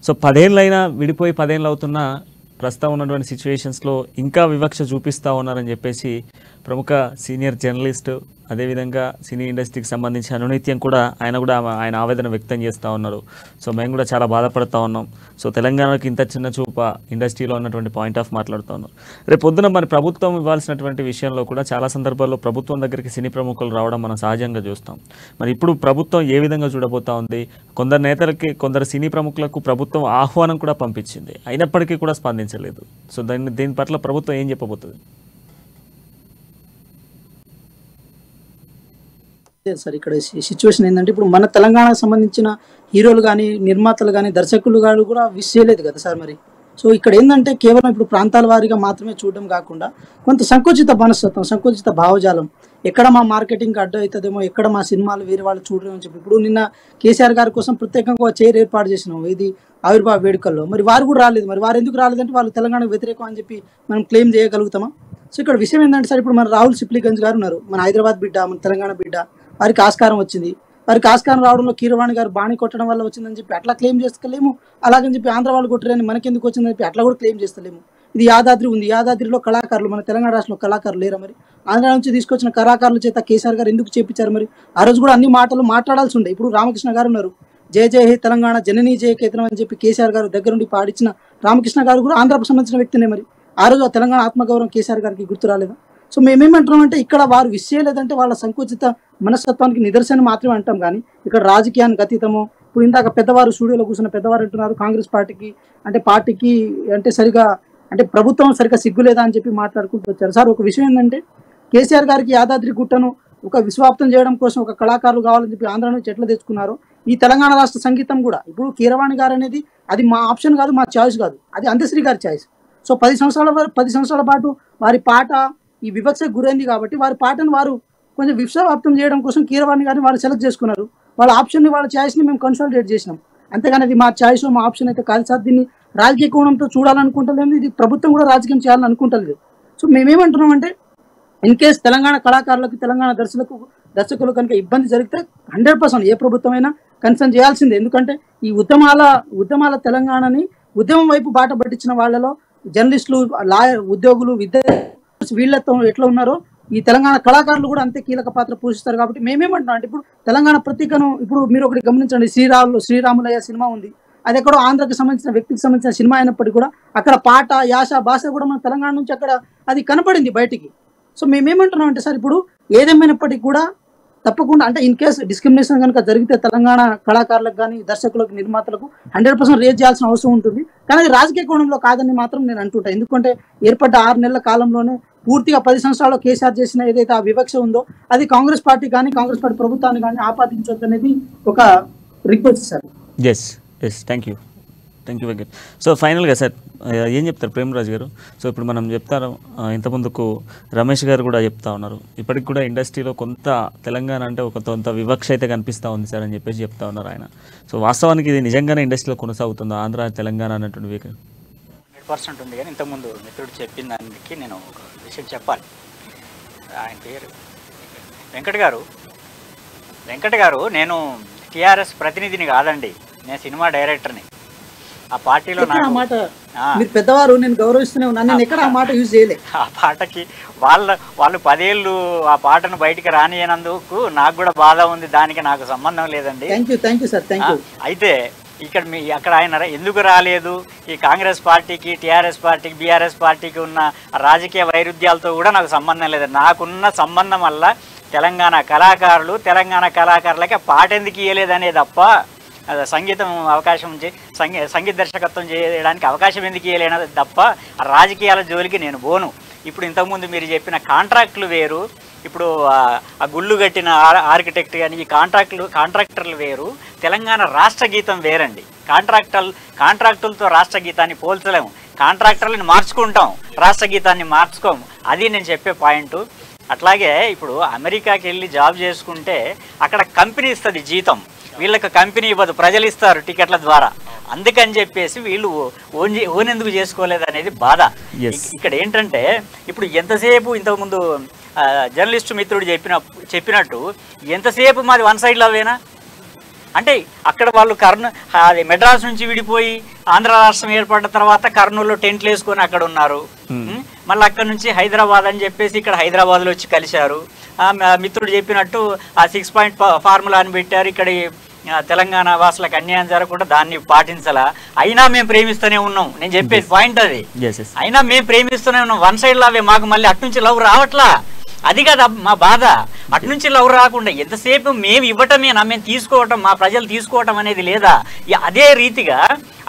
సో 10 ఏళ్ళైనా విడిపోయి 10 ఏళ్ళు అవుతున్నా ప్రస్తుతం ఉన్నటువంటి సిచ్యువేషన్స్లో ఇంకా వివక్ష చూపిస్తూ ఉన్నారని చెప్పేసి ప్రముఖ సీనియర్ జర్నలిస్ట్ అదేవిధంగా సినీ ఇండస్ట్రీకి సంబంధించి అనునిత్యం కూడా ఆయన ఆవేదన వ్యక్తం చేస్తూ ఉన్నారు. సో మేము కూడా చాలా బాధపడుతూ ఉన్నాం. సో తెలంగాణకి ఇంత చిన్న చూప ఇండస్ట్రీలో ఉన్నటువంటి పాయింట్ ఆఫ్ మాట్లాడుతూ ఉన్నారు. రేపు పొద్దున మరి ప్రభుత్వం ఇవ్వాల్సినటువంటి విషయంలో కూడా చాలా సందర్భాల్లో ప్రభుత్వం దగ్గరికి సినీ ప్రముఖులు రావడం మనం సహజంగా చూస్తాం. మరి ఇప్పుడు ప్రభుత్వం ఏ విధంగా చూడబోతా ఉంది? కొందరు నేతలకి, కొందరు సినీ ప్రముఖులకు ప్రభుత్వం ఆహ్వానం కూడా పంపించింది, అయినప్పటికీ కూడా స్పందించలేదు. సో దీని పట్ల ప్రభుత్వం ఏం చెప్పబోతుంది? సార్ ఇక్కడ సిచ్యువేషన్ ఏంటంటే ఇప్పుడు మన తెలంగాణకు సంబంధించిన హీరోలు కానీ, నిర్మాతలు కానీ, దర్శకులు కానీ కూడా విష్ చేయలేదు కదా సార్. మరి సో ఇక్కడ ఏంటంటే కేవలం ఇప్పుడు ప్రాంతాల వారీగా మాత్రమే చూడడం కాకుండా కొంత సంకుచిత మనస్తత్వం, సంకుచిత భావజాలం, ఎక్కడ మా మార్కెటింగ్ అడ్డు అవుతుందేమో, ఎక్కడ మా సినిమాలు వేరే వాళ్ళు చూడడం అని చెప్పి ఇప్పుడు నిన్న కేసీఆర్ గారి కోసం ప్రత్యేకంగా ఒక చైర్ ఏర్పాటు చేసినాం ఇది ఆవిర్భావ వేడుకల్లో. మరి వారు కూడా రాలేదు. మరి వారు ఎందుకు రాలేదంటే వాళ్ళు తెలంగాణకు వ్యతిరేకం అని చెప్పి మనం క్లెయిమ్ చేయగలుగుతామా? సో ఇక్కడ విషయం ఏంటంటే సార్, ఇప్పుడు మన రాహుల్ సిప్లిగంజ్ గారు ఉన్నారు, మన హైదరాబాద్ బిడ్డ, మన తెలంగాణ బిడ్డ, వారికి ఆస్కారం వచ్చింది. వారికి ఆస్కారం రావడంలో కీరవాణి గారు బాణి కొట్టడం వల్ల వచ్చిందని చెప్పి అట్లా క్లెయిమ్ చేసుకోలేము. అలాగని చెప్పి ఆంధ్ర వాళ్ళు కొట్టరని మనకెందుకు వచ్చిందని చెప్పి అట్లా కూడా క్లెయిమ్ చేస్తలేము. ఇది యాదాద్రి ఉంది, యాదాద్రిలో కళాకారులు, మన తెలంగాణ రాష్ట్రంలో కళాకారులు లేరా? మరి ఆంధ్ర నుంచి తీసుకొచ్చిన కళాకారుల చేత కేసీఆర్ గారు ఎందుకు చేపించారు? మరి ఆ రోజు కూడా అన్ని మాటలు మాట్లాడాల్సి ఉండే. ఇప్పుడు రామకృష్ణ గారు ఉన్నారు, జయ జయ హే తెలంగాణ జననీ జయ కేతనం అని చెప్పి కేసీఆర్ గారు దగ్గరుండి పాడించిన రామకృష్ణ గారు కూడా ఆంధ్రకు సంబంధించిన వ్యక్తినే. మరి ఆ రోజు ఆ తెలంగాణ ఆత్మగౌరవం కేసీఆర్ గారికి గుర్తు రాలేదా? సో మేమేమంటున్నాం అంటే ఇక్కడ వారు విష్ చేయలేదంటే వాళ్ళ సంకుచిత మనస్తత్వానికి నిదర్శనం మాత్రమే అంటాం. కానీ ఇక్కడ రాజకీయానికి అతీతమో, ఇప్పుడు ఇందాక పెద్దవారు స్టూడియోలో కూర్చున్న పెద్దవారు అంటున్నారు కాంగ్రెస్ పార్టీకి అంటే సరిగా అంటే ప్రభుత్వం సరిగా సిగ్గు లేదా అని చెప్పి మాట్లాడుకుంటూ వచ్చారు. సార్ ఒక విషయం ఏంటంటే కేసీఆర్ గారికి యాదాద్రి గుట్టను ఒక విశ్వాప్తం చేయడం కోసం ఒక కళాకారులు కావాలని చెప్పి ఆంధ్ర నుంచి ఎట్లా తెచ్చుకున్నారో ఈ తెలంగాణ రాష్ట్ర సంగీతం కూడా ఇప్పుడు కీరవాణి గారు అనేది అది మా ఆప్షన్ కాదు, మా చాయిస్ కాదు, అది అందశ్రీ గారి చాయిస్. సో 10 సంవత్సరాల పాటు వారి పాట ఈ వివక్షకు గురైంది కాబట్టి వారి పాటను వారు కొంచెం విశ్వవ్యాప్తం చేయడం కోసం కీరవాణి గారిని వారు సెలెక్ట్ చేసుకున్నారు. వాళ్ళ ఆప్షన్ని, వాళ్ళ ఛాయిస్ని మేము కన్సల్టేట్ చేసినాం. అంతేగాని అది మా ఛాయిస్, మా ఆప్షన్ అయితే కాదు సార్. దీన్ని రాజకీయ కోణంతో చూడాలనుకుంటలేదు, ఇది ప్రభుత్వం కూడా రాజకీయం చేయాలని అనుకుంటలేదు. సో మేమేమంటున్నాం అంటే ఇన్ కేస్ తెలంగాణ కళాకారులకు, తెలంగాణ దర్శకులు కనుక ఇబ్బంది జరిగితే 100% ఏ ప్రభుత్వమైనా కన్సర్న్ చేయాల్సిందే. ఎందుకంటే ఈ ఉద్యమాల తెలంగాణని ఉద్యమం వైపు బాట పట్టించిన వాళ్ళలో జర్నలిస్టులు, లాయర్, ఉద్యోగులు, విద్యార్థులు వీళ్ళతో ఎట్లా ఉన్నారో ఈ తెలంగాణ కళాకారులు కూడా అంతే కీలక పాత్ర పోషిస్తారు. కాబట్టి మేమేమంటున్నాం అంటే ఇప్పుడు తెలంగాణ ప్రతీకను ఇప్పుడు మీరు ఒకటి గమనించండి, శ్రీరాములయ్య సినిమా ఉంది, అది ఎక్కడో ఆంధ్రకి సంబంధించిన వ్యక్తికి సంబంధించిన సినిమా అయినప్పటికీ కూడా అక్కడ పాట, యాస, భాష కూడా మన తెలంగాణ నుంచి అక్కడ అది కనపడింది బయటికి. సో మేమేమంటున్నాం అంటే సార్ ఇప్పుడు ఏదేమైనప్పటికీ కూడా తప్పకుండా అంటే ఇన్ కేసు డిస్క్రిమినేషన్ కనుక జరిగితే తెలంగాణ కళాకారులకు కానీ, దర్శకులకు, నిర్మాతలకు 100% రేజ్ చేయాల్సిన అవసరం ఉంటుంది. కానీ అది రాజకీయ కోణంలో కాదని మాత్రం నేను అంటుంటాను. ఎందుకంటే ఏర్పడ్డ 6 నెలల కాలంలోనే పూర్తిగా 10 సంవత్సరాల్లో కేసీఆర్ చేసిన ఏదైతే ఆ వివక్ష ఉందో అది కాంగ్రెస్ పార్టీ కానీ, కాంగ్రెస్ పార్టీ ప్రభుత్వాన్ని కానీ ఆపాదించొద్దు అనేది ఒక request sir. Yes thank you Venkat. So ఫైనల్గా సార్ ఏం చెప్తారు ప్రేమరాజ్ గారు? సో ఇప్పుడు మనం చెప్తారు, ఇంతకుముందుకు రమేష్ గారు కూడా చెప్తా ఉన్నారు, ఇప్పటికి కూడా ఇండస్ట్రీలో కొంత తెలంగాణ అంటే కొంత వివక్ష అయితే కనిపిస్తూ ఉంది సార్ అని చెప్పేసి చెప్తా ఉన్నారు ఆయన. సో వాస్తవానికి ఇది నిజంగానే ఇండస్ట్రీలో కొనసాగుతుందా ఆంధ్ర తెలంగాణ అన్నటువంటి 100% ఉంది. కానీ ఇంతకుముందు మిత్రుడు చెప్పిన దానికి నేను ఒక విషయం చెప్పాలి. ఆయన పేరు వెంకట్ గారు. నేను టీఆర్ఎస్ ప్రతినిధిని కాదండి, నేను సినిమా డైరెక్టర్ని. ఆ పార్టీలో మాట మీరు పెద్దవారు, నేను గౌరవిస్తూనే ఉన్నాను, నేను ఎక్కడ ఆ మాట యూజ్ చేయలే. ఆ పాటకి వాళ్ళు 10 ఏళ్ళు ఆ పాటను బయటికి రానియనందుకు నాకు కూడా బాధ ఉంది, దానికి నాకు సంబంధం లేదండి. Thank you sir. అయితే అక్కడ ఆయన ఎందుకు రాలేదు? ఈ కాంగ్రెస్ పార్టీకి, టీఆర్ఎస్ పార్టీకి, బీఆర్ఎస్ పార్టీకి ఉన్న రాజకీయ వైరుధ్యాలతో కూడా నాకు సంబంధం లేదు. నాకున్న సంబంధం వల్ల తెలంగాణ కళాకారులకి పాట ఎందుకు ఇవ్వలేదనే తప్ప, సంగీతం అవకాశం సంగీత దర్శకత్వం చేయడానికి అవకాశం ఎందుకు ఇవ్వలేనది తప్ప రాజకీయాల జోలికి నేను పోను. ఇప్పుడు ఇంతకుముందు మీరు చెప్పిన కాంట్రాక్టులు వేరు, ఇప్పుడు ఆ గుళ్ళు కట్టిన ఆర్కిటెక్ట్ కానీ ఈ కాంట్రాక్టర్లు వేరు, తెలంగాణ రాష్ట్ర గీతం వేరండి. కాంట్రాక్టులతో రాష్ట్ర గీతాన్ని పోల్చలేము. కాంట్రాక్టర్లను మార్చుకుంటాం, రాష్ట్ర గీతాన్ని మార్చుకోము. అది నేను చెప్పే పాయింట్. అట్లాగే ఇప్పుడు అమెరికాకి వెళ్ళి జాబ్ చేసుకుంటే అక్కడ కంపెనీ ఇస్తుంది జీతం, వీళ్ళకి కంపెనీ ఇవ్వదు, ప్రజలు ఇస్తారు టికెట్ల ద్వారా. అందుకని చెప్పేసి వీళ్ళు ఓన్ ఎందుకు చేసుకోలేదు అనేది బాధ. ఇక్కడ ఏంటంటే ఇప్పుడు ఎంతసేపు ఇంతకుముందు జర్నలిస్టు మిత్రుడు చెప్పినట్టు ఎంతసేపు మాది వన్ సైడ్ లవేనా అంటే, అక్కడ వాళ్ళు అది మెడ్రాస్ నుంచి విడిపోయి ఆంధ్ర రాష్ట్రం ఏర్పడిన తర్వాత కర్నూలులో టెంట్లు వేసుకొని అక్కడ ఉన్నారు. మళ్ళీ అక్కడ నుంచి హైదరాబాద్ అని చెప్పేసి ఇక్కడ హైదరాబాద్లో వచ్చి కలిశారు. మిత్రుడు చెప్పినట్టు ఆ 6 పాయింట్ ఫార్ములా అని పెట్టారు. ఇక్కడ తెలంగాణ వాసులకు అన్యాయం జరగకుండా దాన్ని పాటించాలా. అయినా మేము ప్రేమిస్తూనే ఉన్నాం. నేను చెప్పేది పాయింట్ అది. అయినా మేము ప్రేమిస్తూనే ఉన్నాం. One side love. మాకు మళ్ళీ అటు నుంచి లవ్ రావట్లా. అది కదా మా బాధ. అటు నుంచి లవ్ రాకుండా ఎంతసేపు మేము ఇవ్వటమేనా, మేము తీసుకోవటం, మా ప్రజలు తీసుకోవటం అనేది లేదా? అదే రీతిగా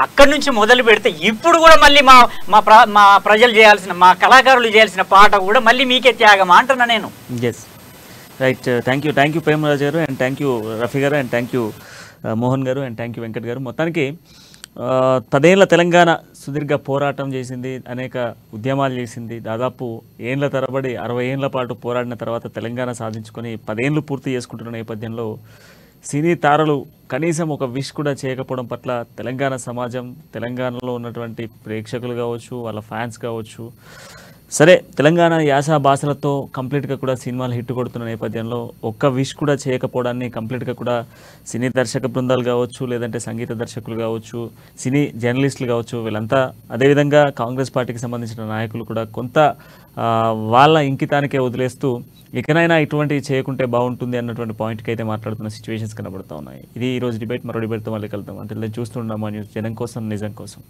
అక్కడి నుంచి మొదలు పెడితే ఇప్పుడు కూడా మళ్ళీ మా ప్రజలు చేయాల్సిన, మా కళాకారులు చేయాల్సిన పాట కూడా మళ్ళీ మీకే త్యాగమా అంటున్నా నేను. రైట్. థ్యాంక్ యూ ప్రేమరాజు గారు, అండ్ థ్యాంక్ యూ రఫీ గారు, అండ్ థ్యాంక్ యూ మోహన్ గారు, అండ్ థ్యాంక్ యూ వెంకట్ గారు. మొత్తానికి 10 ఏళ్ల తెలంగాణ సుదీర్ఘ పోరాటం చేసింది, అనేక ఉద్యమాలు చేసింది. దాదాపు ఏళ్ల తరబడి 60 ఏళ్ల పాటు పోరాడిన తర్వాత తెలంగాణ సాధించుకొని 10 ఏళ్ళు పూర్తి చేసుకుంటున్న నేపథ్యంలో సినీ తారలు కనీసం ఒక విష్ కూడా చేయకపోవడం పట్ల తెలంగాణ సమాజం, తెలంగాణలో ఉన్నటువంటి ప్రేక్షకులు కావచ్చు, వాళ్ళ ఫ్యాన్స్ కావచ్చు, సరే తెలంగాణ యాస భాషలతో కంప్లీట్గా కూడా సినిమాలు హిట్ కొడుతున్న నేపథ్యంలో ఒక్క విష్ కూడా చేయకపోవడాన్ని కంప్లీట్గా కూడా సినీ దర్శక బృందాలు కావచ్చు, లేదంటే సంగీత దర్శకులు కావచ్చు, సినీ జర్నలిస్టులు కావచ్చు, వీళ్ళంతా, అదేవిధంగా కాంగ్రెస్ పార్టీకి సంబంధించిన నాయకులు కూడా కొంత వాళ్ళ ఇంకితానికే వదిలేస్తూ ఇకనైనా ఇటువంటివి చేయకుంటే బాగుంటుంది అన్నటువంటి పాయింట్కి అయితే మాట్లాడుతున్న సిచ్యువేషన్స్ కనబడుతూ ఉన్నాయి. ఇది ఈరోజు డిబేట్. మరో డిబేట్తో మళ్ళీ కలుద్దాం. అంటే చూస్తుండమా న్యూస్, జనం కోసం, నిజం కోసం.